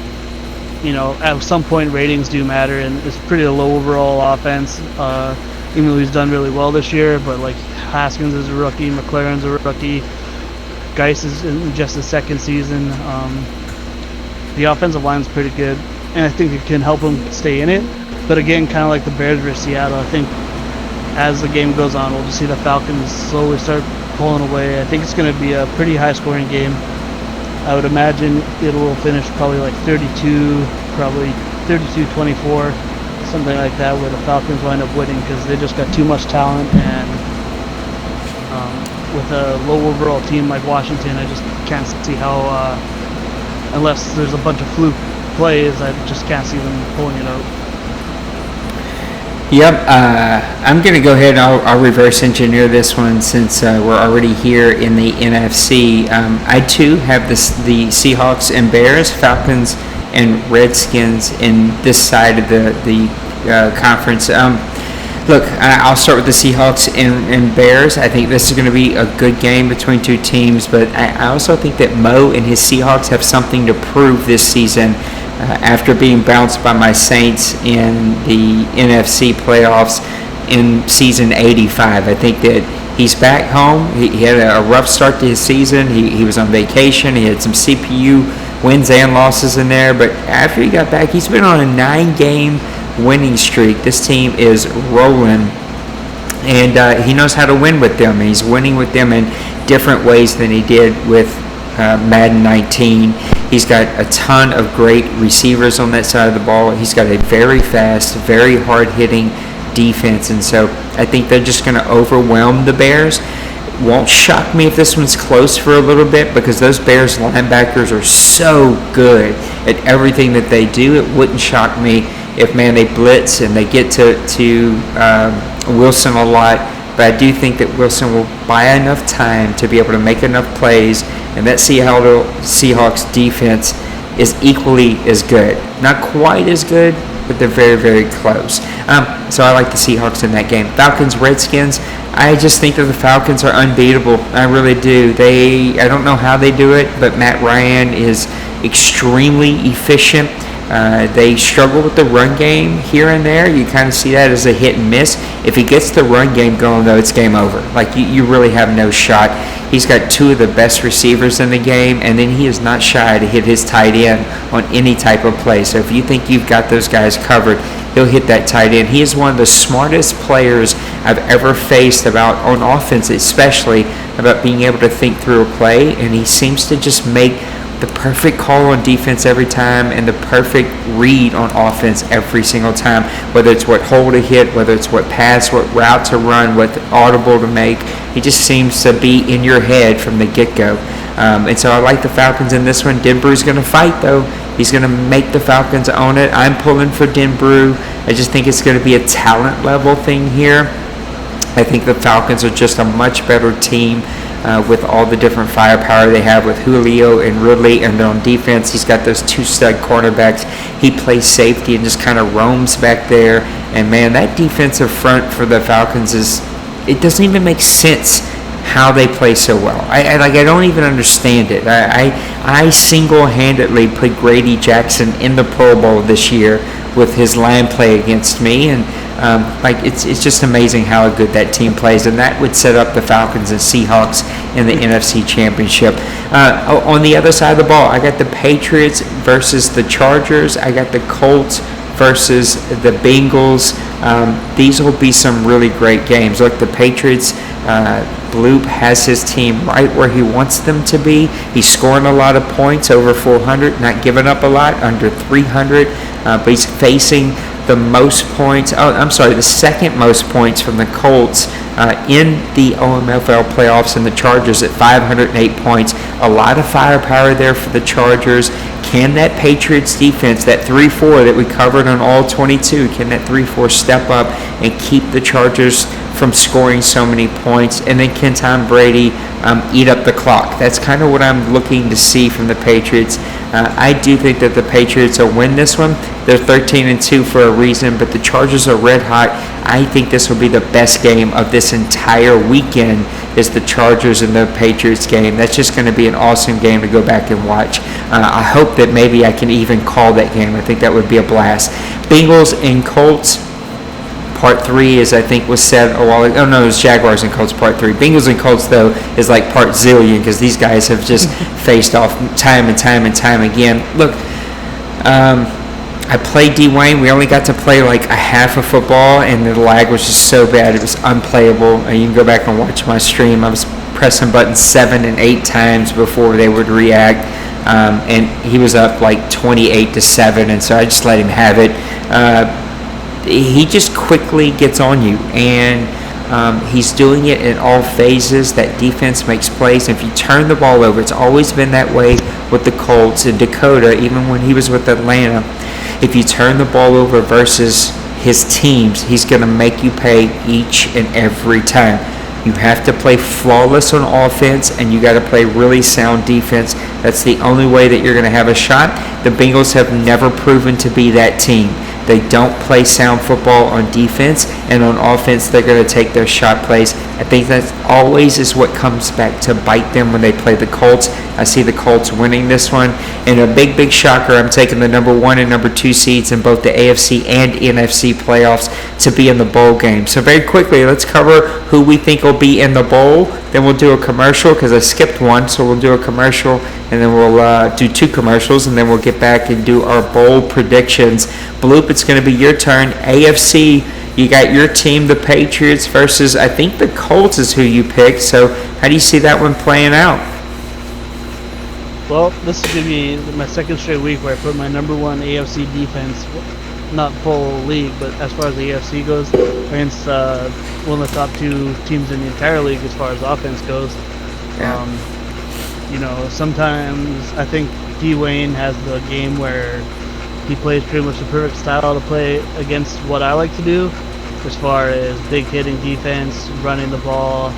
at some point ratings do matter, and it's pretty low overall offense. Even though he's done really well this year, but Haskins is a rookie, McLaren's a rookie, Geis is in just his second season. The offensive line's pretty good, and I think it can help him stay in it. But again, kind of like the Bears versus Seattle, I think as the game goes on, we'll just see the Falcons slowly start pulling away. I think it's going to be a pretty high-scoring game. I would imagine it will finish probably like 32, probably 32-24, something like that, where the Falcons wind up winning because they just got too much talent, and with a low overall team like Washington, I just can't see how, unless there's a bunch of fluke plays, I just can't see them pulling it out. Yep, I'm going to go ahead and I'll reverse engineer this one since we're already here in the NFC. I too have the Seahawks and Bears, Falcons and Redskins in this side of the conference. Look, I'll start with the Seahawks and Bears. I think this is going to be a good game between two teams, but I also think that Mo and his Seahawks have something to prove this season. After being bounced by my Saints in the NFC playoffs in season 85. I think that he's back home. He had a rough start to his season. He was on vacation. He had some CPU wins and losses in there. But after he got back, he's been on a 9-game winning streak. This team is rolling. And he knows how to win with them. And he's winning with them in different ways than he did with Madden 19. He's got a ton of great receivers on that side of the ball. He's got a very fast, very hard-hitting defense, and so I think they're just going to overwhelm the Bears. Won't shock me if this one's close for a little bit because those Bears linebackers are so good at everything that they do. It wouldn't shock me if, man, they blitz and they get to Wilson a lot. But I do think that Wilson will buy enough time to be able to make enough plays, and that Seahawks defense is equally as good. Not quite as good, but they're very, very close. So I like the Seahawks in that game. Falcons, Redskins, I just think that the Falcons are unbeatable. I really do. I don't know how they do it, but Matt Ryan is extremely efficient. They struggle with the run game here and there. You kind of see that as a hit and miss. If he gets the run game going, though, it's game over. Like, you really have no shot. He's got two of the best receivers in the game, and then he is not shy to hit his tight end on any type of play. So if you think you've got those guys covered, he'll hit that tight end. He is one of the smartest players I've ever faced on offense, especially about being able to think through a play, and he seems to just make the perfect call on defense every time and the perfect read on offense every single time, whether it's what hole to hit, whether it's what pass, what route to run, what audible to make. He just seems to be in your head from the get-go. And so I like the Falcons in this one. Denbrough's going to fight, though. He's going to make the Falcons own it. I'm pulling for Denbrough. I just think it's going to be a talent level thing here. I think the Falcons are just a much better team. With all the different firepower they have with Julio and Ridley, and then on defense he's got those two stud cornerbacks. He plays safety and just kind of roams back there, and man, that defensive front for the Falcons it doesn't even make sense how they play so well. I don't even understand it. I single-handedly put Grady Jackson in the Pro Bowl this year with his line play against me, and it's just amazing how good that team plays, and that would set up the Falcons and Seahawks in the NFC Championship. On the other side of the ball, I got the Patriots versus the Chargers. I got the Colts versus the Bengals. These will be some really great games. Look, the Patriots, Bloop has his team right where he wants them to be. He's scoring a lot of points, over 400, not giving up a lot, under 300, but he's facing the most points, the second most points from the Colts in the OMFL playoffs, and the Chargers at 508 points. A lot of firepower there for the Chargers. Can that Patriots defense, that 3-4 that we covered on all 22, can that 3-4 step up and keep the Chargers from scoring so many points? And then can Tom Brady eat up the clock? That's kind of what I'm looking to see from the Patriots. I do think that the Patriots will win this one. They're 13-2 for a reason, but the Chargers are red hot. I think this will be the best game of this entire weekend, is the Chargers and the Patriots game. That's just going to be an awesome game to go back and watch. I hope that maybe I can even call that game. I think that would be a blast. Bengals and Colts. Part 3 is, I think, was said a while ago. Oh, no, it was Jaguars and Colts Part 3. Bengals and Colts, though, is like Part Zillion, because these guys have just faced off time and time and time again. Look, I played D-Wayne. We only got to play like a half of football, and the lag was just so bad. It was unplayable. You can go back and watch my stream. I was pressing buttons 7 and 8 times before they would react. and he was up like 28-7, and so I just let him have it. He just quickly gets on you, and he's doing it in all phases. That defense makes plays. If you turn the ball over, it's always been that way with the Colts and Dakota, even when he was with Atlanta. If you turn the ball over versus his teams, he's going to make you pay each and every time. You have to play flawless on offense, and you got to play really sound defense. That's the only way that you're going to have a shot. The Bengals have never proven to be that team. They don't play sound football on defense, and on offense, they're going to take their shot plays. I think that always is what comes back to bite them when they play the Colts. I see the Colts winning this one. And a big, big shocker, I'm taking the number 1 and number 2 seeds in both the AFC and NFC playoffs to be in the bowl game. So very quickly, let's cover who we think will be in the bowl. Then we'll do a commercial because I skipped one, so we'll do a commercial, and then we'll do 2 commercials, and then we'll get back and do our bowl predictions. Bloop, it's going to be your turn. AFC, you got your team, the Patriots, versus I think the Colts is who you picked. So how do you see that one playing out? Well, this is going to be my second straight week where I put my number 1 AFC defense, not full league, but as far as the AFC goes, against one of the top 2 teams in the entire league as far as offense goes. Yeah. Sometimes I think Dwayne has the game where he plays pretty much the perfect style to play against what I like to do, as far as big hitting defense, running the ball.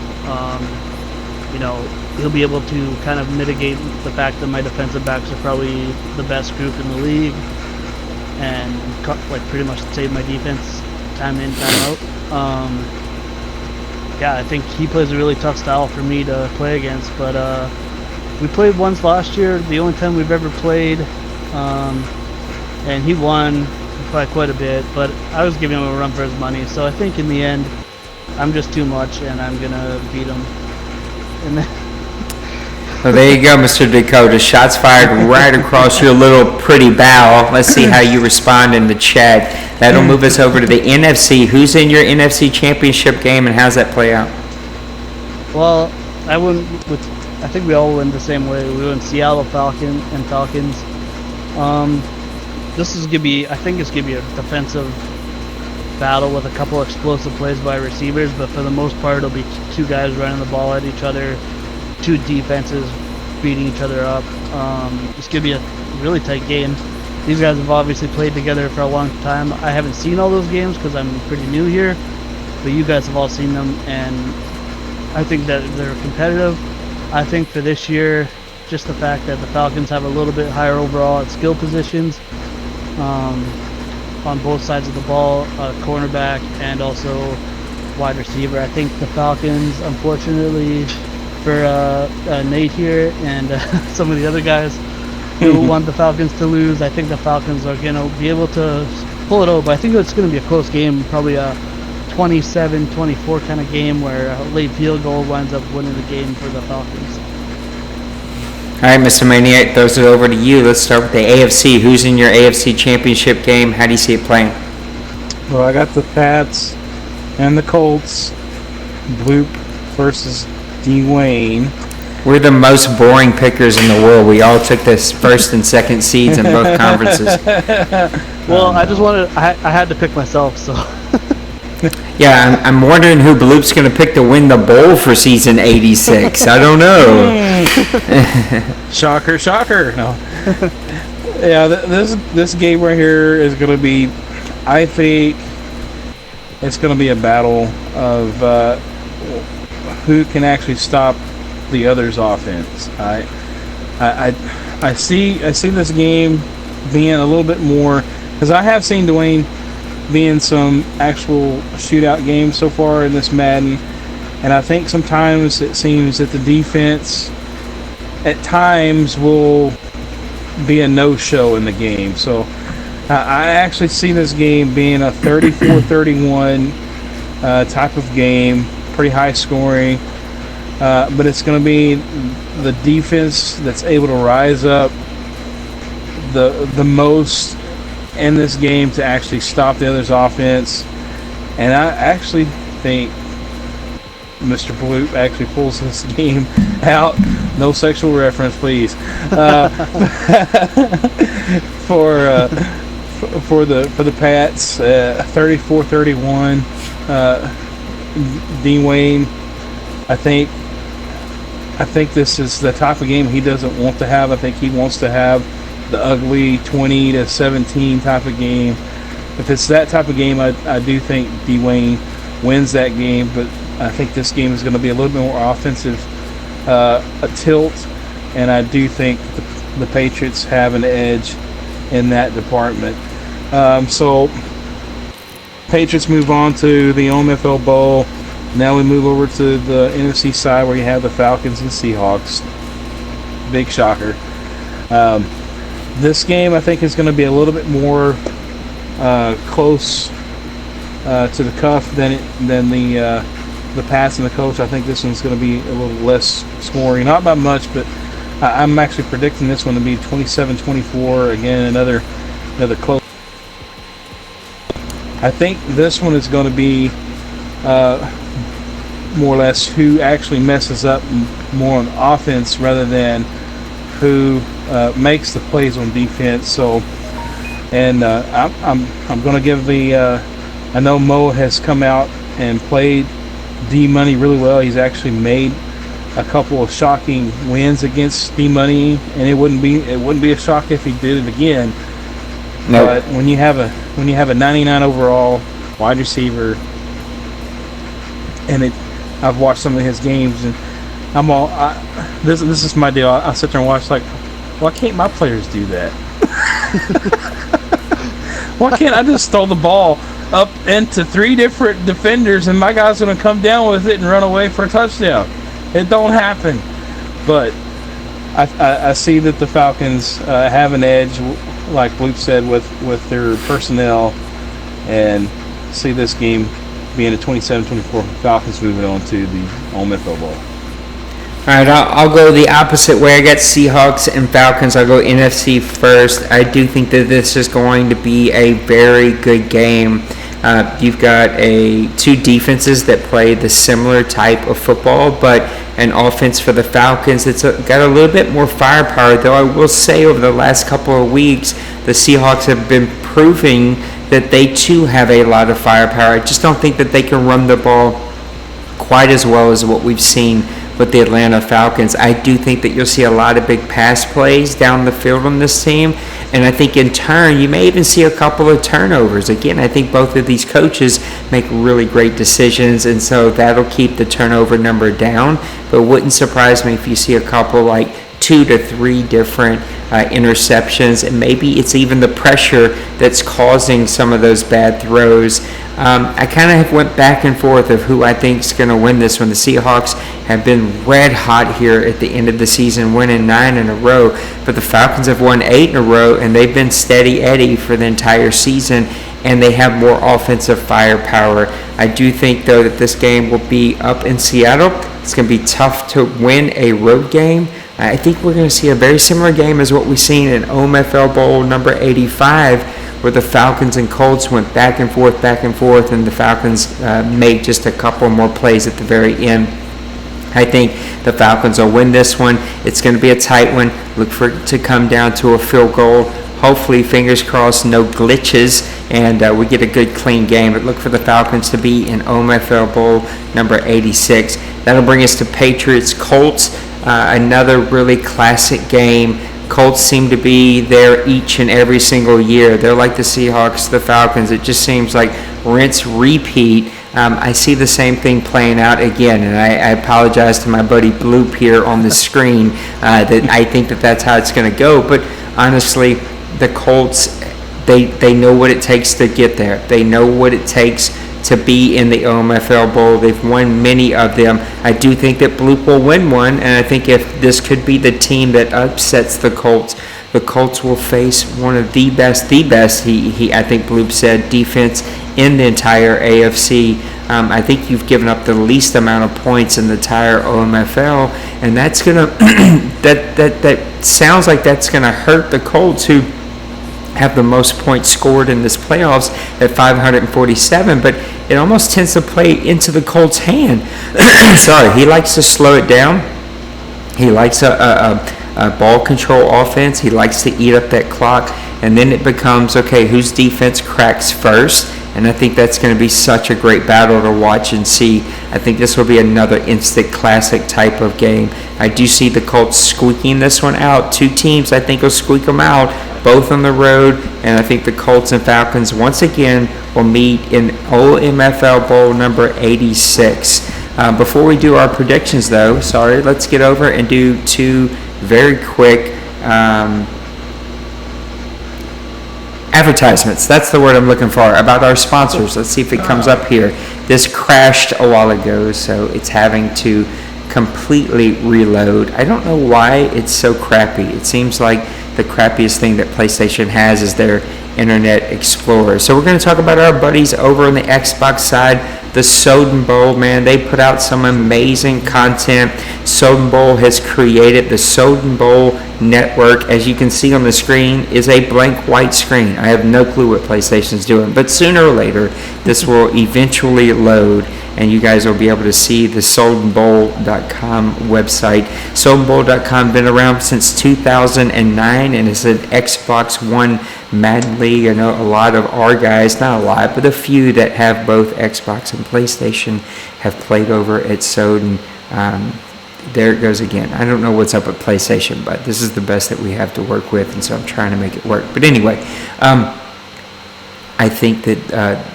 He'll be able to kind of mitigate the fact that my defensive backs are probably the best group in the league, and pretty much save my defense time in, time out. I think he plays a really tough style for me to play against, but we played once last year, the only time we've ever played, and he won by quite a bit, but I was giving him a run for his money, so I think in the end, I'm just too much, and I'm going to beat him. And then Well, there you go, Mr. Dakota. Shots fired right across your little pretty bow. Let's see how you respond in the chat. That'll move us over to the NFC. Who's in your NFC Championship game, and how's that play out? Well, I think we all went the same way. We went Seattle Falcons. This is gonna be, I think it's gonna be a defensive battle with a couple explosive plays by receivers, but for the most part, it'll be 2 guys running the ball at each other, 2 defenses beating each other up. It's gonna be a really tight game. These guys have obviously played together for a long time. I haven't seen all those games because I'm pretty new here, but you guys have all seen them, and I think that they're competitive. I think for this year, just the fact that the Falcons have a little bit higher overall at skill positions on both sides of the ball, cornerback and also wide receiver. I think the Falcons, unfortunately for Nate here and some of the other guys who want the Falcons to lose, I think the Falcons are going to be able to pull it over. I think it's going to be a close game, probably a 27-24 kind of game where a late field goal winds up winning the game for the Falcons. All right, Mr. Maniac, throws it over to you. Let's start with the AFC. Who's in your AFC Championship game? How do you see it playing? Well, I got the Pats and the Colts. Bloop versus Dwayne. We're the most boring pickers in the world. We all took this first and second seeds in both conferences. Well, I had to pick myself, so. Yeah, I'm wondering who Bloop's going to pick to win the bowl for season 86. I don't know. Shocker, shocker. No. Yeah, this game right here is going to be, I think, it's going to be a battle of who can actually stop the other's offense. I see this game being a little bit more, because I have seen Dwayne being some actual shootout games so far in this Madden, and I think sometimes it seems that the defense at times will be a no-show in the game. So I actually see this game being a 34-31 type of game, pretty high scoring, but it's going to be the defense that's able to rise up the most in this game to actually stop the other's offense. And I actually think Mr. Bloop actually pulls this game out. No sexual reference, please. For the Pats, 34-31. Dean Wayne, I think this is the type of game he doesn't want to have. I think he wants to have the ugly 20-17 type of game. If it's that type of game, I do think Dean Wayne wins that game, but I think this game is going to be a little bit more offensive, a tilt, and I do think the Patriots have an edge in that department. So Patriots move on to the OMFL Bowl. Now we move over to the NFC side where you have the Falcons and Seahawks. Big shocker. This game I think is going to be a little bit more close to the cuff than the Pats and the Colts. I think this one's going to be a little less scoring, not by much, but I'm actually predicting this one to be 27-24. Again, another close. I think this one is going to be more or less who actually messes up more on offense rather than who makes the plays on defense. So, and I'm going to give I know Mo has come out and played D-Money really well. He's actually made a couple of shocking wins against D-Money, and it wouldn't be a shock if he did it again. No. But when you have a 99 overall wide receiver, and I've watched some of his games, and this is my deal. I sit there and watch like, why can't my players do that? Why can't I just throw the ball up into 3 different defenders and my guy's going to come down with it and run away for a touchdown? It don't happen. But I see that the Falcons have an edge, like Bloop said, with their personnel, and see this game being a 27-24. Falcons moving on to the OMFL Bowl. All right, I'll go the opposite way. I got Seahawks and Falcons. I'll go NFC first. I do think that this is going to be a very good game. You've got two defenses that play the similar type of football, but an offense for the Falcons that's got a little bit more firepower. Though I will say over the last couple of weeks, the Seahawks have been proving that they too have a lot of firepower. I just don't think that they can run the ball quite as well as what we've seen with the Atlanta Falcons. I do think that you'll see a lot of big pass plays down the field on this team, and I think in turn you may even see a couple of turnovers. Again, I think both of these coaches make really great decisions, and so that'll keep the turnover number down, but it wouldn't surprise me if you see a couple, like 2 to 3 different interceptions, and maybe it's even the pressure that's causing some of those bad throws. I kind of went back and forth of who I think is going to win this one. The Seahawks have been red hot here at the end of the season, winning 9 in a row, but the Falcons have won 8 in a row, and they've been steady Eddie for the entire season, and they have more offensive firepower. I do think, though, that this game will be up in Seattle. It's going to be tough to win a road game. I think we're going to see a very similar game as what we've seen in OMFL Bowl number 85, where the Falcons and Colts went back and forth, and the Falcons made just a couple more plays at the very end. I think the Falcons will win this one. It's going to be a tight one. Look for it to come down to a field goal. Hopefully, fingers crossed, no glitches, and we get a good, clean game. But look for the Falcons to be in OMFL Bowl number 86. That'll bring us to Patriots-Colts, another really classic game. Colts seem to be there each and every single year. They're like the Seahawks, the Falcons. It just seems like rinse, repeat. I see the same thing playing out again, and I apologize to my buddy Bloop here on the screen that I think that's how it's going to go. But honestly, the Colts, they know what it takes to get there. They know what it takes to be in the OMFL Bowl. They've won many of them. I do think that Bloop will win one, and I think if this could be the team that upsets the Colts will face one of the best, I think Bloop said, defense in the entire AFC. I think you've given up the least amount of points in the entire OMFL, and that's gonna that sounds like that's gonna hurt the Colts, who have the most points scored in this playoffs at 547, but it almost tends to play into the Colts' hand. Sorry, he likes to slow it down. He likes a ball control offense. He likes to eat up that clock. And then it becomes, okay, whose defense cracks first? And I think that's going to be such a great battle to watch and see. I think this will be another instant classic type of game. I do see the Colts squeaking this one out. Two teams, I think, will squeak them out, both on the road. And I think the Colts and Falcons, once again, will meet in OMFL Bowl number 86. Before we do our predictions, though, let's get over and do two very quick advertisements. That's the word I'm looking for, about our sponsors. Let's see if it comes up here. This crashed a while ago, so it's having to completely reload. I don't know why it's so crappy. It seems like the crappiest thing that PlayStation has is their Internet Explorer. So we're going to talk about our buddies over on the Xbox side, the Soden Bowl. Man, they put out some amazing content. Soden Bowl has created the Soden Bowl network. As you can see on the screen, is a blank white screen. I have no clue what PlayStation's doing, but sooner or later this will eventually load and you guys will be able to see the SoldenBowl.com website. SoldenBowl.com been around since 2009 and it's an Xbox One Madden League. I know a lot of our guys, not a lot, but a few that have both Xbox and PlayStation have played over at Soden. There it goes again. I don't know what's up with PlayStation, but this is the best that we have to work with, and so I'm trying to make it work. But anyway, I think that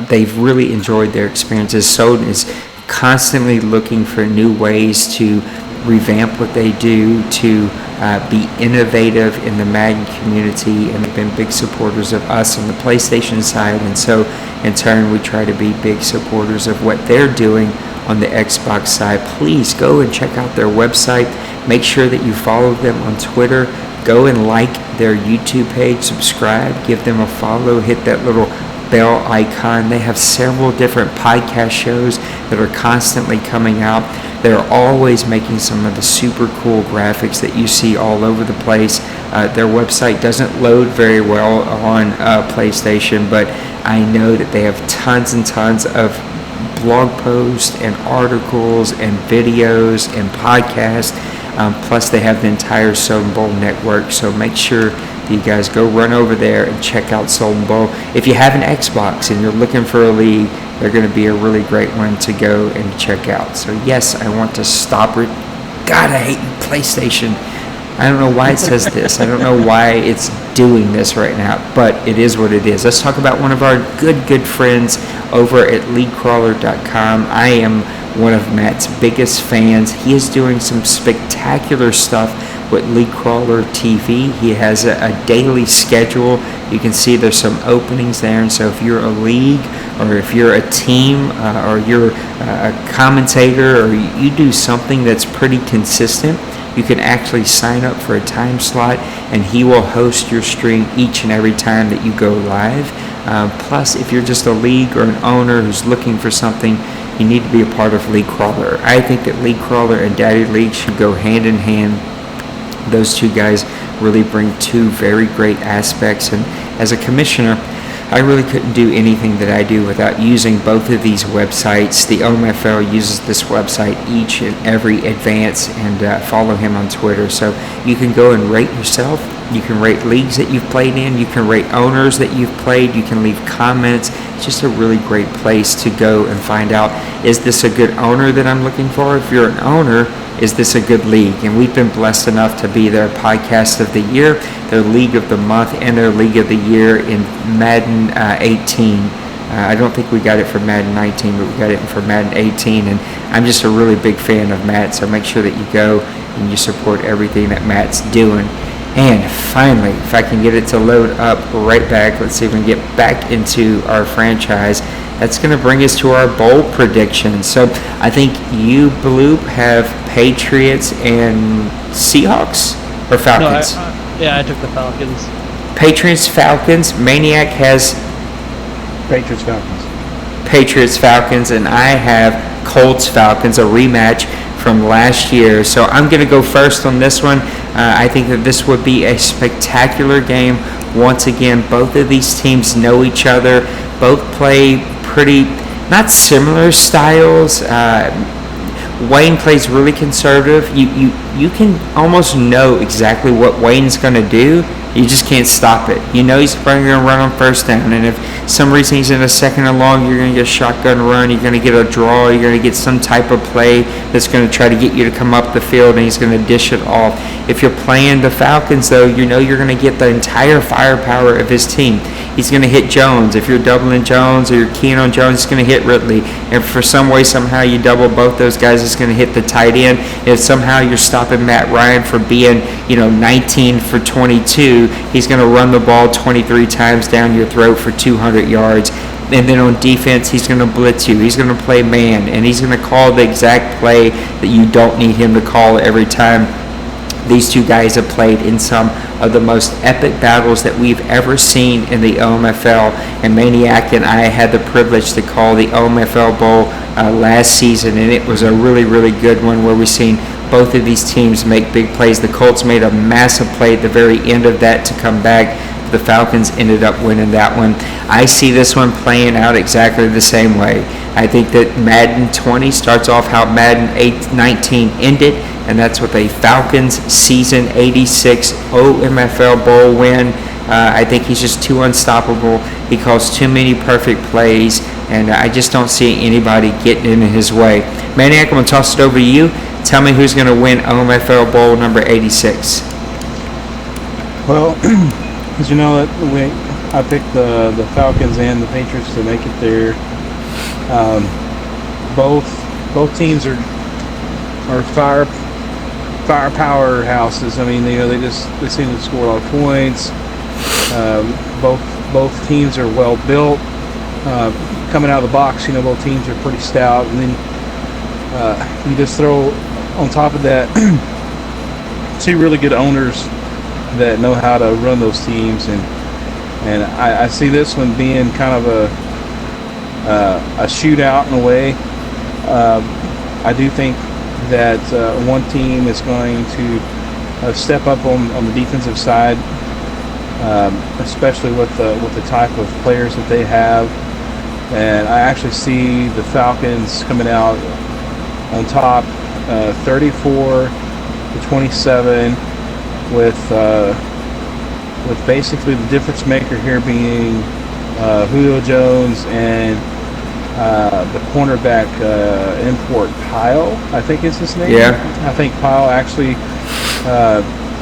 they've really enjoyed their experiences. Soden is constantly looking for new ways to revamp what they do, to be innovative in the Madden community, and have been big supporters of us on the PlayStation side. And so, in turn, we try to be big supporters of what they're doing on the Xbox side. Please go and check out their website. Make sure that you follow them on Twitter. Go and like their YouTube page, subscribe, give them a follow, hit that little bell icon. They have several different podcast shows that are constantly coming out. They're always making some of the super cool graphics that you see all over the place. Their website doesn't load very well on PlayStation, but I know that they have tons and tons of blog posts and articles and videos and podcasts. Plus they have the entire Soden Bowl network, so make sure that you guys go run over there and check out Soden Bowl. If you have an Xbox and you're looking for a league, they're going to be a really great one to go and check out. So yes, I want to stop it. God, I hate PlayStation. I don't know why it says this. I don't know why it's doing this right now, but it is what it is. Let's talk about one of our good friends over at LeagueCrawler.com. I am one of Matt's biggest fans. He is doing some spectacular stuff with League Crawler TV. He has a daily schedule. You can see there's some openings there, and so if you're a league or if you're a team or you're a commentator or you do something that's pretty consistent, you can actually sign up for a time slot and he will host your stream each and every time that you go live. Plus, if you're just a league or an owner who's looking for something, you need to be a part of League Crawler. I think that League Crawler and Daddy League should go hand in hand. Those two guys really bring two very great aspects, and as a commissioner, I really couldn't do anything that I do without using both of these websites. The OMFL uses this website each and every advance, and follow him on Twitter. So you can go and rate yourself. You can rate leagues that you've played in. You can rate owners that you've played. You can leave comments. It's just a really great place to go and find out, is this a good owner that I'm looking for? If you're an owner, is this a good league? And we've been blessed enough to be their podcast of the year, their league of the month, and their league of the year in Madden 18. I don't think we got it for Madden 19, but we got it for Madden 18. And I'm just a really big fan of Matt, so make sure that you go and you support everything that Matt's doing. And finally, if I can get it to load up right back, let's see if we can get back into our franchise. That's going to bring us to our bowl predictions. So I think you, Bloop, have Patriots and Seahawks or Falcons? No, I took the Falcons. Patriots, Falcons. Maniac has Patriots, Falcons. Patriots, Falcons, and I have Colts, Falcons, a rematch from last year. So I'm going to go first on this one. I think that this would be a spectacular game. Once again, both of these teams know each other. Both play pretty, not similar styles. Wayne plays really conservative. You can almost know exactly what Wayne's going to do. You just can't stop it. You know he's probably going to run on first down, and if some reason he's in a second and long, you're going to get a shotgun run, you're going to get a draw, you're going to get some type of play that's going to try to get you to come up the field, and he's going to dish it off. If you're playing the Falcons, though, you know you're going to get the entire firepower of his team. He's going to hit Jones. If you're doubling Jones or you're keying on Jones, he's going to hit Ridley. And for some way, somehow you double both those guys, it's going to hit the tight end. If somehow you're stopping Matt Ryan for being, 19 for 22, he's going to run the ball 23 times down your throat for 200 yards. And then on defense, he's going to blitz you. He's going to play man, and he's going to call the exact play that you don't need him to call every time. These two guys have played in some of the most epic battles that we've ever seen in the OMFL. And Maniac and I had the privilege to call the OMFL Bowl last season, and it was a really, really good one where we've seen both of these teams make big plays. The Colts made a massive play at the very end of that to come back. The Falcons ended up winning that one. I see this one playing out exactly the same way. I think that Madden 20 starts off how Madden 19 ended, and that's with a Falcons season 86 OMFL Bowl win. I think he's just too unstoppable. He calls too many perfect plays, and I just don't see anybody getting in his way. Maniac, I'm going to toss it over to you. Tell me who's going to win OMFL Bowl number 86. Well, as you know, I picked the Falcons and the Patriots to make it there. Both teams are firepower houses. I mean, they seem to score a lot of points. Both teams are well built. Coming out of the box, both teams are pretty stout, and then you just throw on top of that two really good owners that know how to run those teams, and I see this one being kind of a shootout in a way. I do think that one team is going to step up on the defensive side, especially with the type of players that they have, and I actually see the Falcons coming out on top, 34-27, with basically the difference maker here being Julio Jones and the cornerback import Pyle, I think is his name. Yeah. I think Pyle actually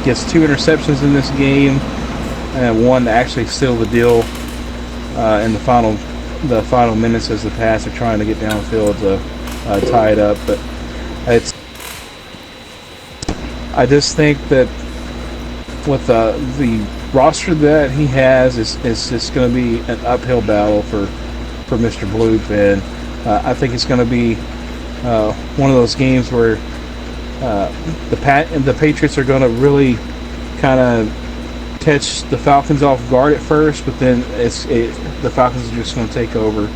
gets 2 interceptions in this game, and one to actually seal the deal in the final minutes as the Pats are trying to get downfield to tie it up. But I just think that with the roster that he has, it's just going to be an uphill battle for Mr. Bloop, and I think it's going to be one of those games where the Patriots are going to really kind of catch the Falcons off guard at first, but then the Falcons are just going to take over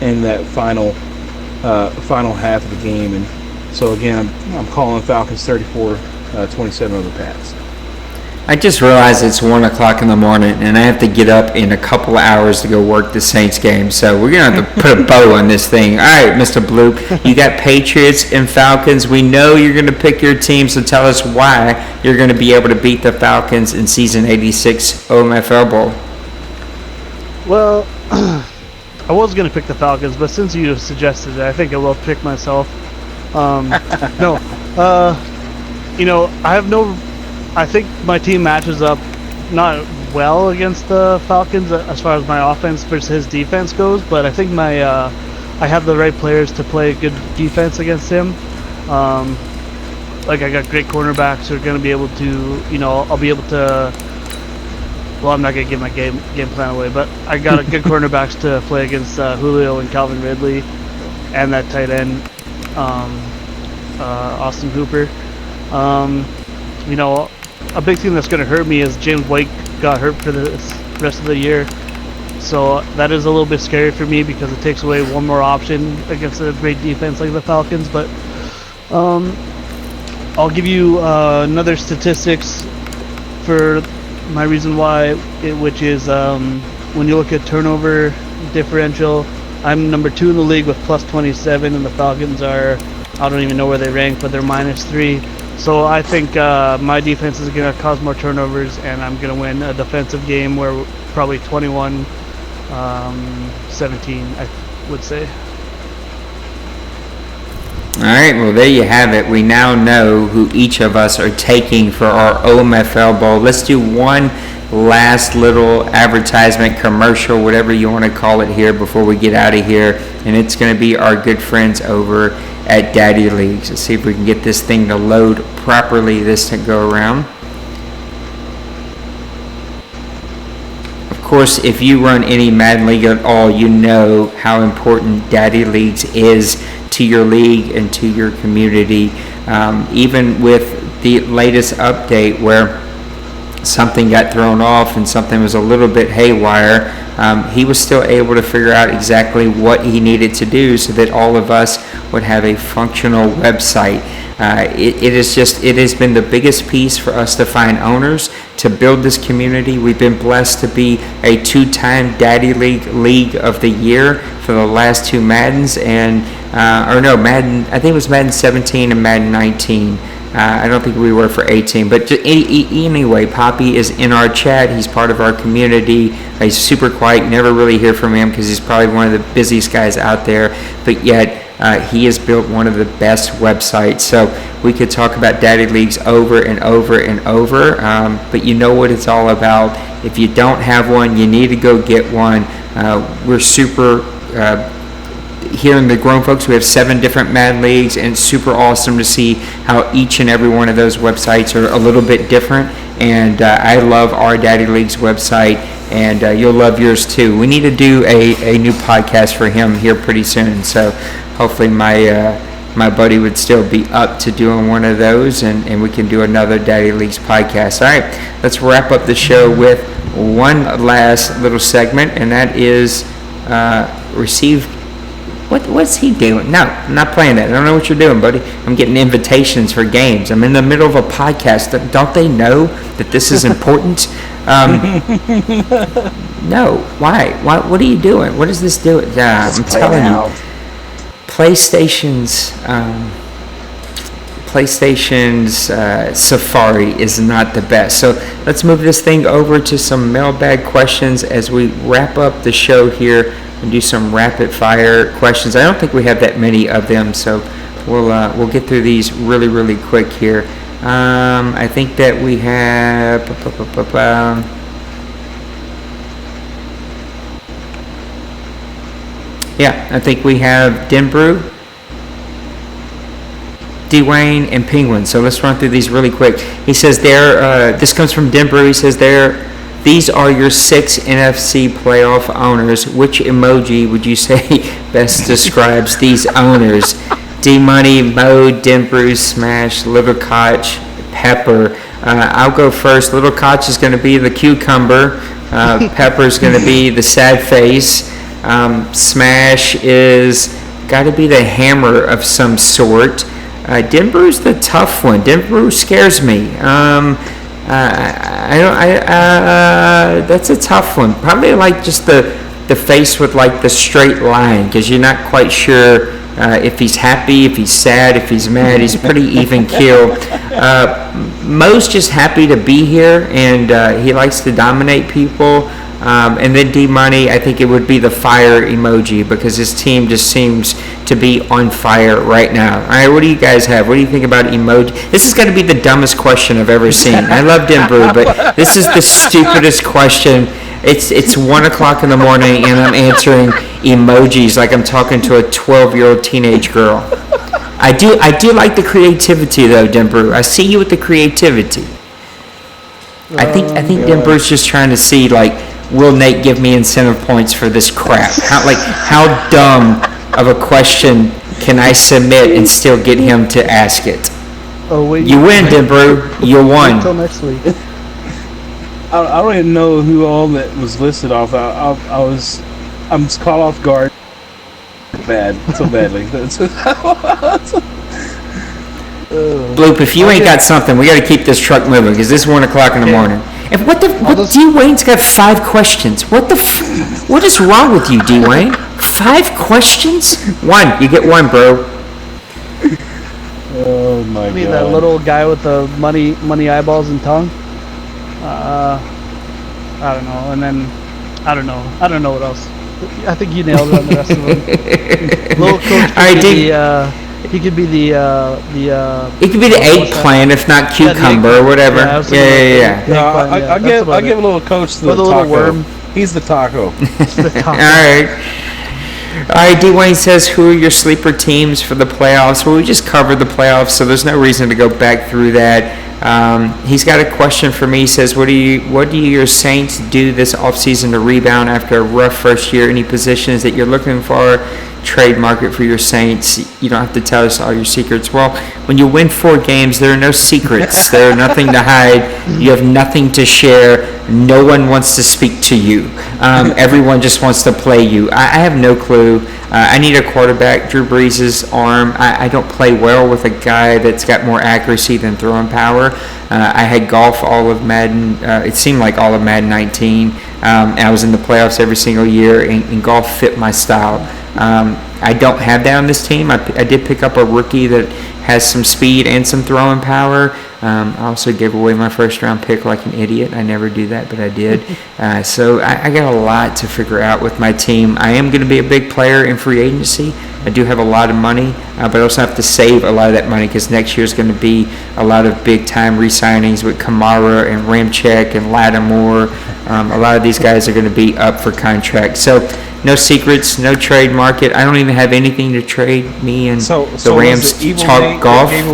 in that final half of the game. And so again, I'm calling Falcons 34-27 over the Pats. I just realized it's 1 o'clock in the morning, and I have to get up in a couple of hours to go work the Saints game. So we're going to have to put a bow on this thing. All right, Mr. Bloop, you got Patriots and Falcons. We know you're going to pick your team, so tell us why you're going to be able to beat the Falcons in Season 86 OMFL Bowl. Well, I was going to pick the Falcons, but since you suggested it, I think I will pick myself. I think my team matches up not well against the Falcons as far as my offense versus his defense goes, but I think I have the right players to play good defense against him. I got great cornerbacks who are going to be able to, I'll be able to. Well, I'm not going to give my game plan away, but I got a good cornerbacks to play against Julio and Calvin Ridley, and that tight end, Austin Hooper. A big thing that's going to hurt me is James White got hurt for the rest of the year. So that is a little bit scary for me because it takes away one more option against a great defense like the Falcons. But I'll give you another statistics for my reason why, which is when you look at turnover differential, I'm number 2 in the league with plus 27, and the Falcons are I don't even know where they rank, but they're -3. So I think my defense is going to cause more turnovers, and I'm going to win a defensive game where probably 21-17, I would say. All right, well, there you have it. We now know who each of us are taking for our OMFL Bowl. Let's do one last little advertisement, commercial, whatever you want to call it here before we get out of here. And it's going to be our good friends over at Daddy Leagues. Let's see if we can get this thing to load properly this go around. Of course, if you run any Madden League at all, you know how important Daddy Leagues is to your league and to your community. Even with the latest update where something got thrown off and something was a little bit haywire, he was still able to figure out exactly what he needed to do so that all of us would have a functional website. It has been the biggest piece for us to find owners, to build this community. We've been blessed to be a 2-time Daddy League of the Year for the last 2 Maddens, and Madden, I think it was Madden 17 and Madden 19. I don't think we were for 18, but anyway, Poppy is in our chat. He's part of our community. He's super quiet. You never really hear from him because he's probably one of the busiest guys out there, but yet he has built one of the best websites. So we could talk about Daddy Leagues over and over and over, but you know what it's all about. If you don't have one, you need to go get one. We're super... here in the Grown Folks, we have 7 different Madden Leagues, and it's super awesome to see how each and every one of those websites are a little bit different. And I love our Daddy Leagues website, and you'll love yours too. We need to do a new podcast for him here pretty soon, so hopefully my buddy would still be up to doing one of those, and we can do another Daddy Leagues podcast. All right, let's wrap up the show with one last little segment, and that is received. What's he doing? No, I'm not playing that. I don't know what you're doing, buddy. I'm getting invitations for games. I'm in the middle of a podcast. Don't they know that this is important? No. Why? What are you doing? What is this doing? I'm telling you. PlayStation's Safari is not the best. So let's move this thing over to some mailbag questions as we wrap up the show here and do some rapid fire questions. I don't think we have that many of them, so we'll get through these really quick here. I think that we have I think we have Denbrew, Dwayne, and Penguin. So let's run through these really quick. He says this comes from Denbrew. He says these are your 6 NFC playoff owners. Which emoji would you say best describes these owners? D-Money, Mo, Denbrew, Smash, Little Koch, Pepper. I'll go first. Little Koch is going to be the cucumber. Pepper is going to be the sad face. Smash is got to be the hammer of some sort. Denbrew's the tough one. Denbrew scares me. That's a tough one. Probably like just the face with like the straight line, because you're not quite sure if he's happy, if he's sad, if he's mad. He's pretty even keel. Mo's just happy to be here, and he likes to dominate people. And then D-Money, I think it would be the fire emoji, because his team just seems to be on fire right now. All right, what do you guys have? What do you think about emoji? This is going to be the dumbest question I've ever seen. I love Denbrew, but this is the stupidest question. It's 1 o'clock in the morning, and I'm answering emojis like I'm talking to a 12-year-old teenage girl. I do like the creativity, though, Denbrew. I see you with the creativity. I think Denbrew's just trying to see, like, will Nate give me incentive points for this crap? How dumb of a question can I submit and still get him to ask it? Oh, wait. You win, Denbrew. You won. Until next week. I don't even know who all that was listed off. I'm caught off guard. So badly. Bloop, if you ain't got something, we got to keep this truck moving, because this is 1 o'clock in the morning. And what D-Wayne's got 5 questions. What is wrong with you, D-Wayne? 5 questions? 1, you get 1, bro. me, that little guy with the money eyeballs and tongue. I don't know, and then I don't know what else. I think you nailed it on the rest of them. Little coach he could be the it could be the eggplant, if not cucumber or whatever. Yeah. I'll give a little coach the little taco. worm. He's the taco. All right, Dwayne says, who are your sleeper teams for the playoffs? Well, we just covered the playoffs, so there's no reason to go back through that. He's got a question for me. He says, what do your Saints do this offseason to rebound after a rough first year? Any positions that you're looking for? Trade market for your Saints. You don't have to tell us all your secrets. Well, when you win 4 games, there are no secrets. There are nothing to hide. You have nothing to share. No one wants to speak to you. Everyone just wants to play you. I have no clue. I need a quarterback. Drew Brees' arm. I don't play well with a guy that's got more accuracy than throwing power. I had golf all of Madden. It seemed like all of Madden 19. And I was in the playoffs every single year, and golf fit my style. I don't have that on this team. I did pick up a rookie that has some speed and some throwing power. I also gave away my first-round pick like an idiot. I never do that, but I did. So I got a lot to figure out with my team. I am going to be a big player in free agency. I do have a lot of money, but I also have to save a lot of that money because next year is going to be a lot of big-time re-signings with Kamara and Ramczyk and Lattimore. A lot of these guys are going to be up for contract. So no secrets, no trade market. I don't even have anything to trade. Me and the Rams talk golf. Gave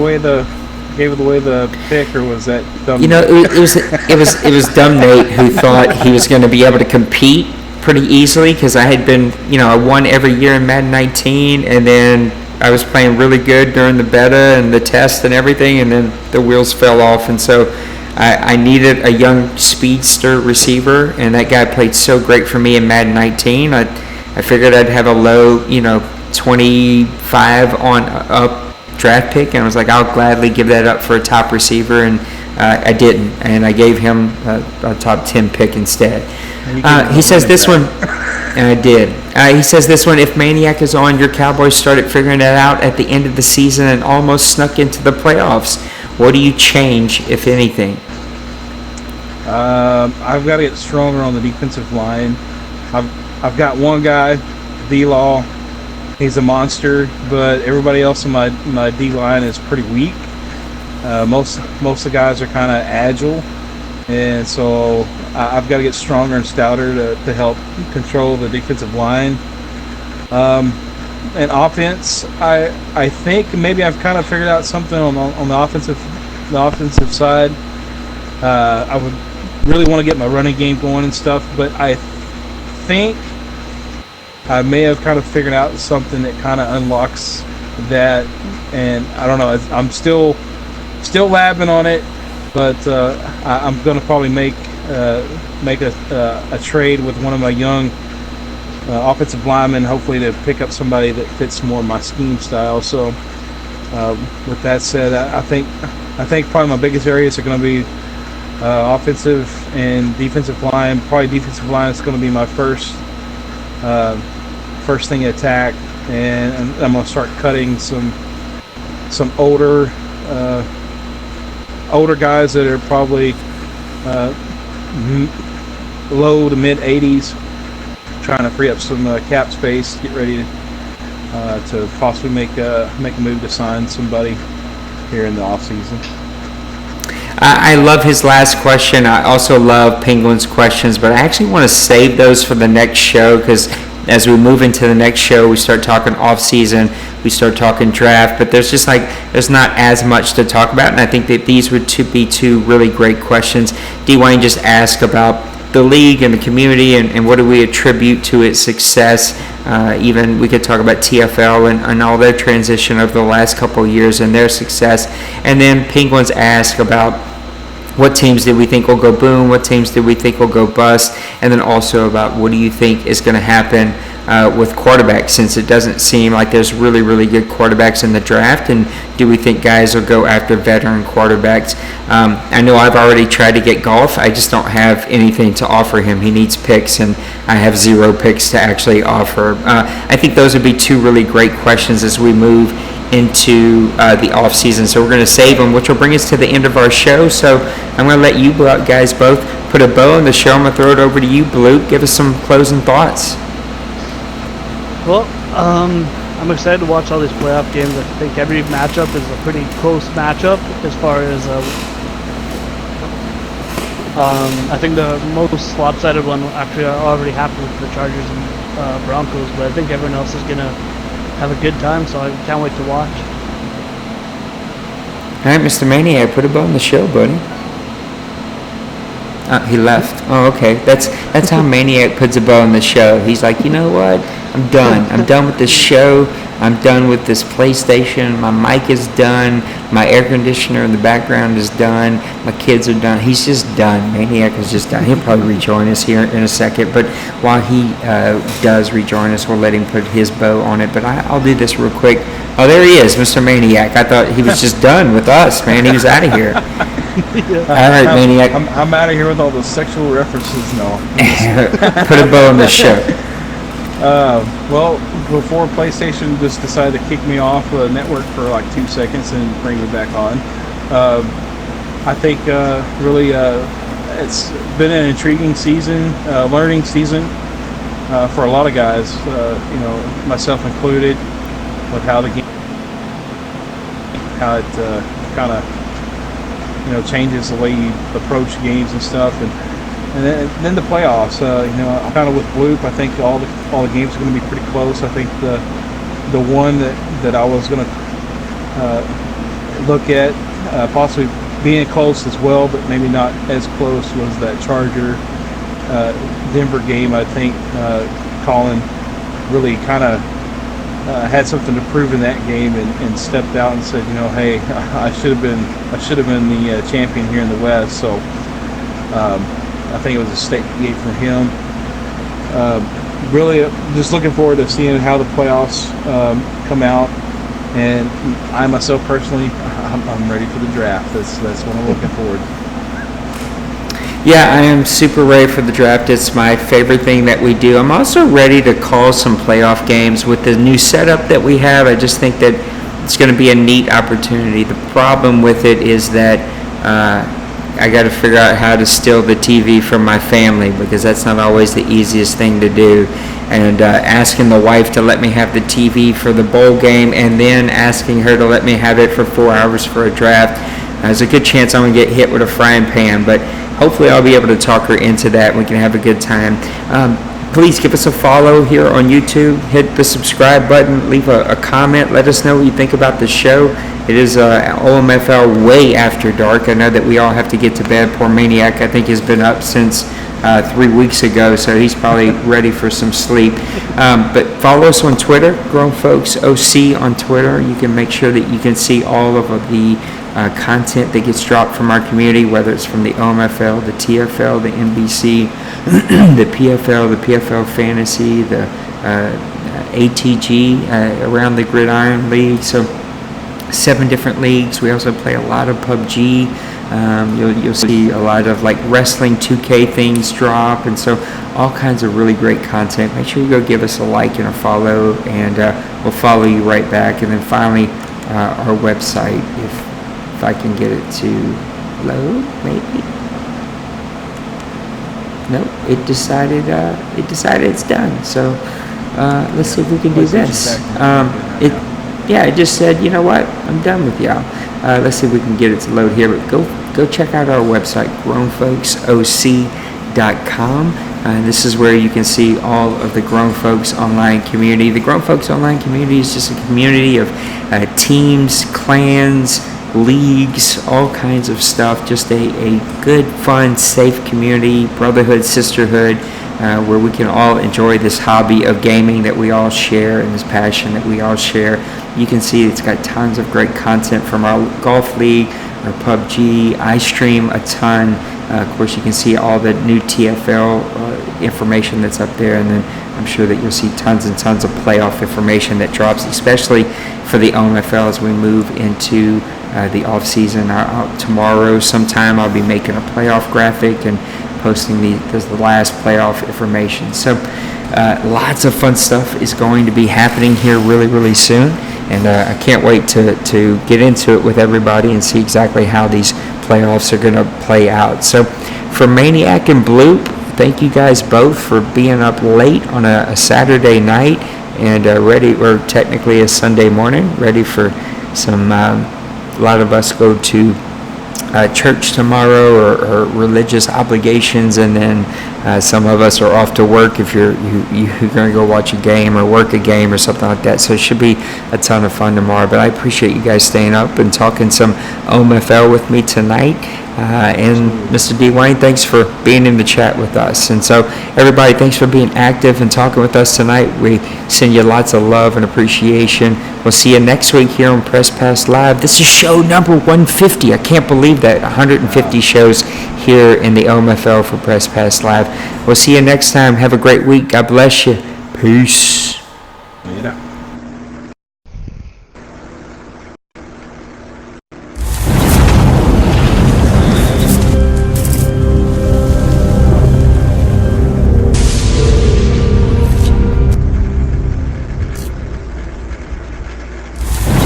away the pick, or was that dumb? You know, it was dumb Nate who thought he was going to be able to compete pretty easily because I had been, I won every year in Madden 19, and then I was playing really good during the beta and the test and everything, and then the wheels fell off, and so I needed a young speedster receiver, and that guy played so great for me in Madden 19. I figured I'd have a low, 25 on up draft pick, and I was like, I'll gladly give that up for a top receiver, and I didn't, and I gave him a top 10 pick instead. He says this one, and I did. He says this one, if Maniac is on, your Cowboys started figuring that out at the end of the season and almost snuck into the playoffs. What do you change, if anything? I've got to get stronger on the defensive line. I've got one guy, D-Law. He's a monster, but everybody else in my D-line is pretty weak. Most of the guys are kind of agile, and so I've got to get stronger and stouter to help control the defensive line. And offense, I think maybe I've kind of figured out something on the offensive side. I would really want to get my running game going and stuff, but I think I may have kind of figured out something that kind of unlocks that, and I don't know. I'm still labbing on it, but I'm going to probably make a trade with one of my young offensive linemen, hopefully to pick up somebody that fits more my scheme style. So with that said, I think probably my biggest areas are going to be offensive and defensive line. Probably defensive line is going to be my first thing to attack, and I'm going to start cutting some older guys that are probably low to mid 80s, trying to free up some cap space, get ready to possibly make a move to sign somebody here in the offseason. I love his last question. I also love Penguin's questions, but I actually want to save those for the next show because as we move into the next show, we start talking off-season, we start talking draft, but there's not as much to talk about, and I think that these would be two really great questions. Dwayne just asked about the league and the community and what do we attribute to its success. Even we could talk about TFL and all their transition over the last couple of years and their success. And then Penguins ask about what teams do we think will go boom, what teams do we think will go bust, and then also about what do you think is going to happen with quarterbacks, since it doesn't seem like there's really, really good quarterbacks in the draft, and do we think guys will go after veteran quarterbacks? I know I've already tried to get Golf. I just don't have anything to offer him. He needs picks, and I have 0 picks to actually offer. I think those would be two really great questions as we move into the off season. So we're going to save them, which will bring us to the end of our show. So I'm going to let you guys both put a bow on the show. I'm going to throw it over to you, Bloop. Give us some closing thoughts. Well, I'm excited to watch all these playoff games. I think every matchup is a pretty close matchup as far as I think the most lopsided one actually already happened with the Chargers and Broncos, but I think everyone else is going to have a good time, so I can't wait to watch. All right, Mr. Maniac, put a bow on the show, buddy. He left. Oh, okay. That's how Maniac puts a bow on the show. He's like, you know what? I'm done. I'm done with this show. I'm done with this PlayStation. My mic is done. My air conditioner in the background is done. My kids are done. He's just done. Maniac is just done. He'll probably rejoin us here in a second. But while he does rejoin us, we'll let him put his bow on it. But I'll do this real quick. Oh, there he is, Mr. Maniac. I thought he was just done with us, man. He was out of here. Yeah. All right, Maniac. I'm out of here with all the sexual references now. Put a bow on the show. Well, before PlayStation just decided to kick me off the network for like 2 seconds and bring me back on, I think really it's been an intriguing season, learning season for a lot of guys, myself included, with how the game, how it kind of changes the way you approach games and stuff, and then the playoffs. Kind of with Bloop, I think all the games are going to be pretty close. I think the one that I was going to look at possibly being close as well, but maybe not as close, was that Charger Denver game. I think Colin really kind of had something to prove in that game and stepped out and said, hey, I should have been the champion here in the West. So I think it was a state gate for him. Really just looking forward to seeing how the playoffs come out. And I myself personally, I'm ready for the draft. That's what I'm looking forward to. Yeah, I am super ready for the draft. It's my favorite thing that we do. I'm also ready to call some playoff games with the new setup that we have. I just think that it's going to be a neat opportunity. The problem with it is that I got to figure out how to steal the TV from my family, because that's not always the easiest thing to do. And asking the wife to let me have the TV for the bowl game, and then asking her to let me have it for 4 hours for a draft, there's a good chance I'm going to get hit with a frying pan. But hopefully I'll be able to talk her into that and we can have a good time. Please give us a follow here on YouTube. Hit the subscribe button. Leave a comment. Let us know what you think about the show. It is OMFL way after dark. I know that we all have to get to bed. Poor Maniac, I think, has been up since 3 weeks ago, so he's probably ready for some sleep. But follow us on Twitter, Grown Folks OC on Twitter. You can make sure that you can see all of the content that gets dropped from our community, whether it's from the OMFL, the TFL, the NBC, the PFL Fantasy, the ATG, Around the Gridiron League. So 7 different leagues. We also play a lot of PUBG. You'll see a lot of like wrestling 2K things drop, and so all kinds of really great content. Make sure you go give us a like and a follow, and we'll follow you right back. And then finally, our website, if I can get it to load, maybe. Nope, it decided it's done. So let's see if we can do this. It just said, you know what, I'm done with y'all. Let's see if we can get it to load here. But go check out our website, grownfolksoc.com. This is where you can see all of the Grown Folks Online community. The Grown Folks Online community is just a community of teams, clans, leagues, all kinds of stuff. Just a good, fun, safe community, brotherhood, sisterhood, where we can all enjoy this hobby of gaming that we all share, and this passion that we all share. You can see it's got tons of great content from our golf league, our PUBG. I stream a ton. Of course, you can see all the new TFL information that's up there, and then I'm sure that you'll see tons and tons of playoff information that drops, especially for the OMFL as we move into the off season. Tomorrow sometime I'll be making a playoff graphic and posting the last playoff information. So lots of fun stuff is going to be happening here really, really soon. And I can't wait to get into it with everybody and see exactly how these playoffs are going to play out. So for Maniac and Bloop, thank you guys both for being up late on a Saturday night and ready, or technically a Sunday morning, ready for some, a lot of us go to church tomorrow or religious obligations, and then some of us are off to work if you're going to go watch a game or work a game or something like that. So it should be a ton of fun tomorrow. But I appreciate you guys staying up and talking some OMFL with me tonight. And Mr. D. Wayne, thanks for being in the chat with us. And so everybody, thanks for being active and talking with us tonight. We send you lots of love and appreciation. We'll see you next week here on Press Pass Live. This is show number 150. I can't believe that. 150 shows here in the OMFL for Press Pass Live. We'll see you next time. Have a great week. God bless you. Peace.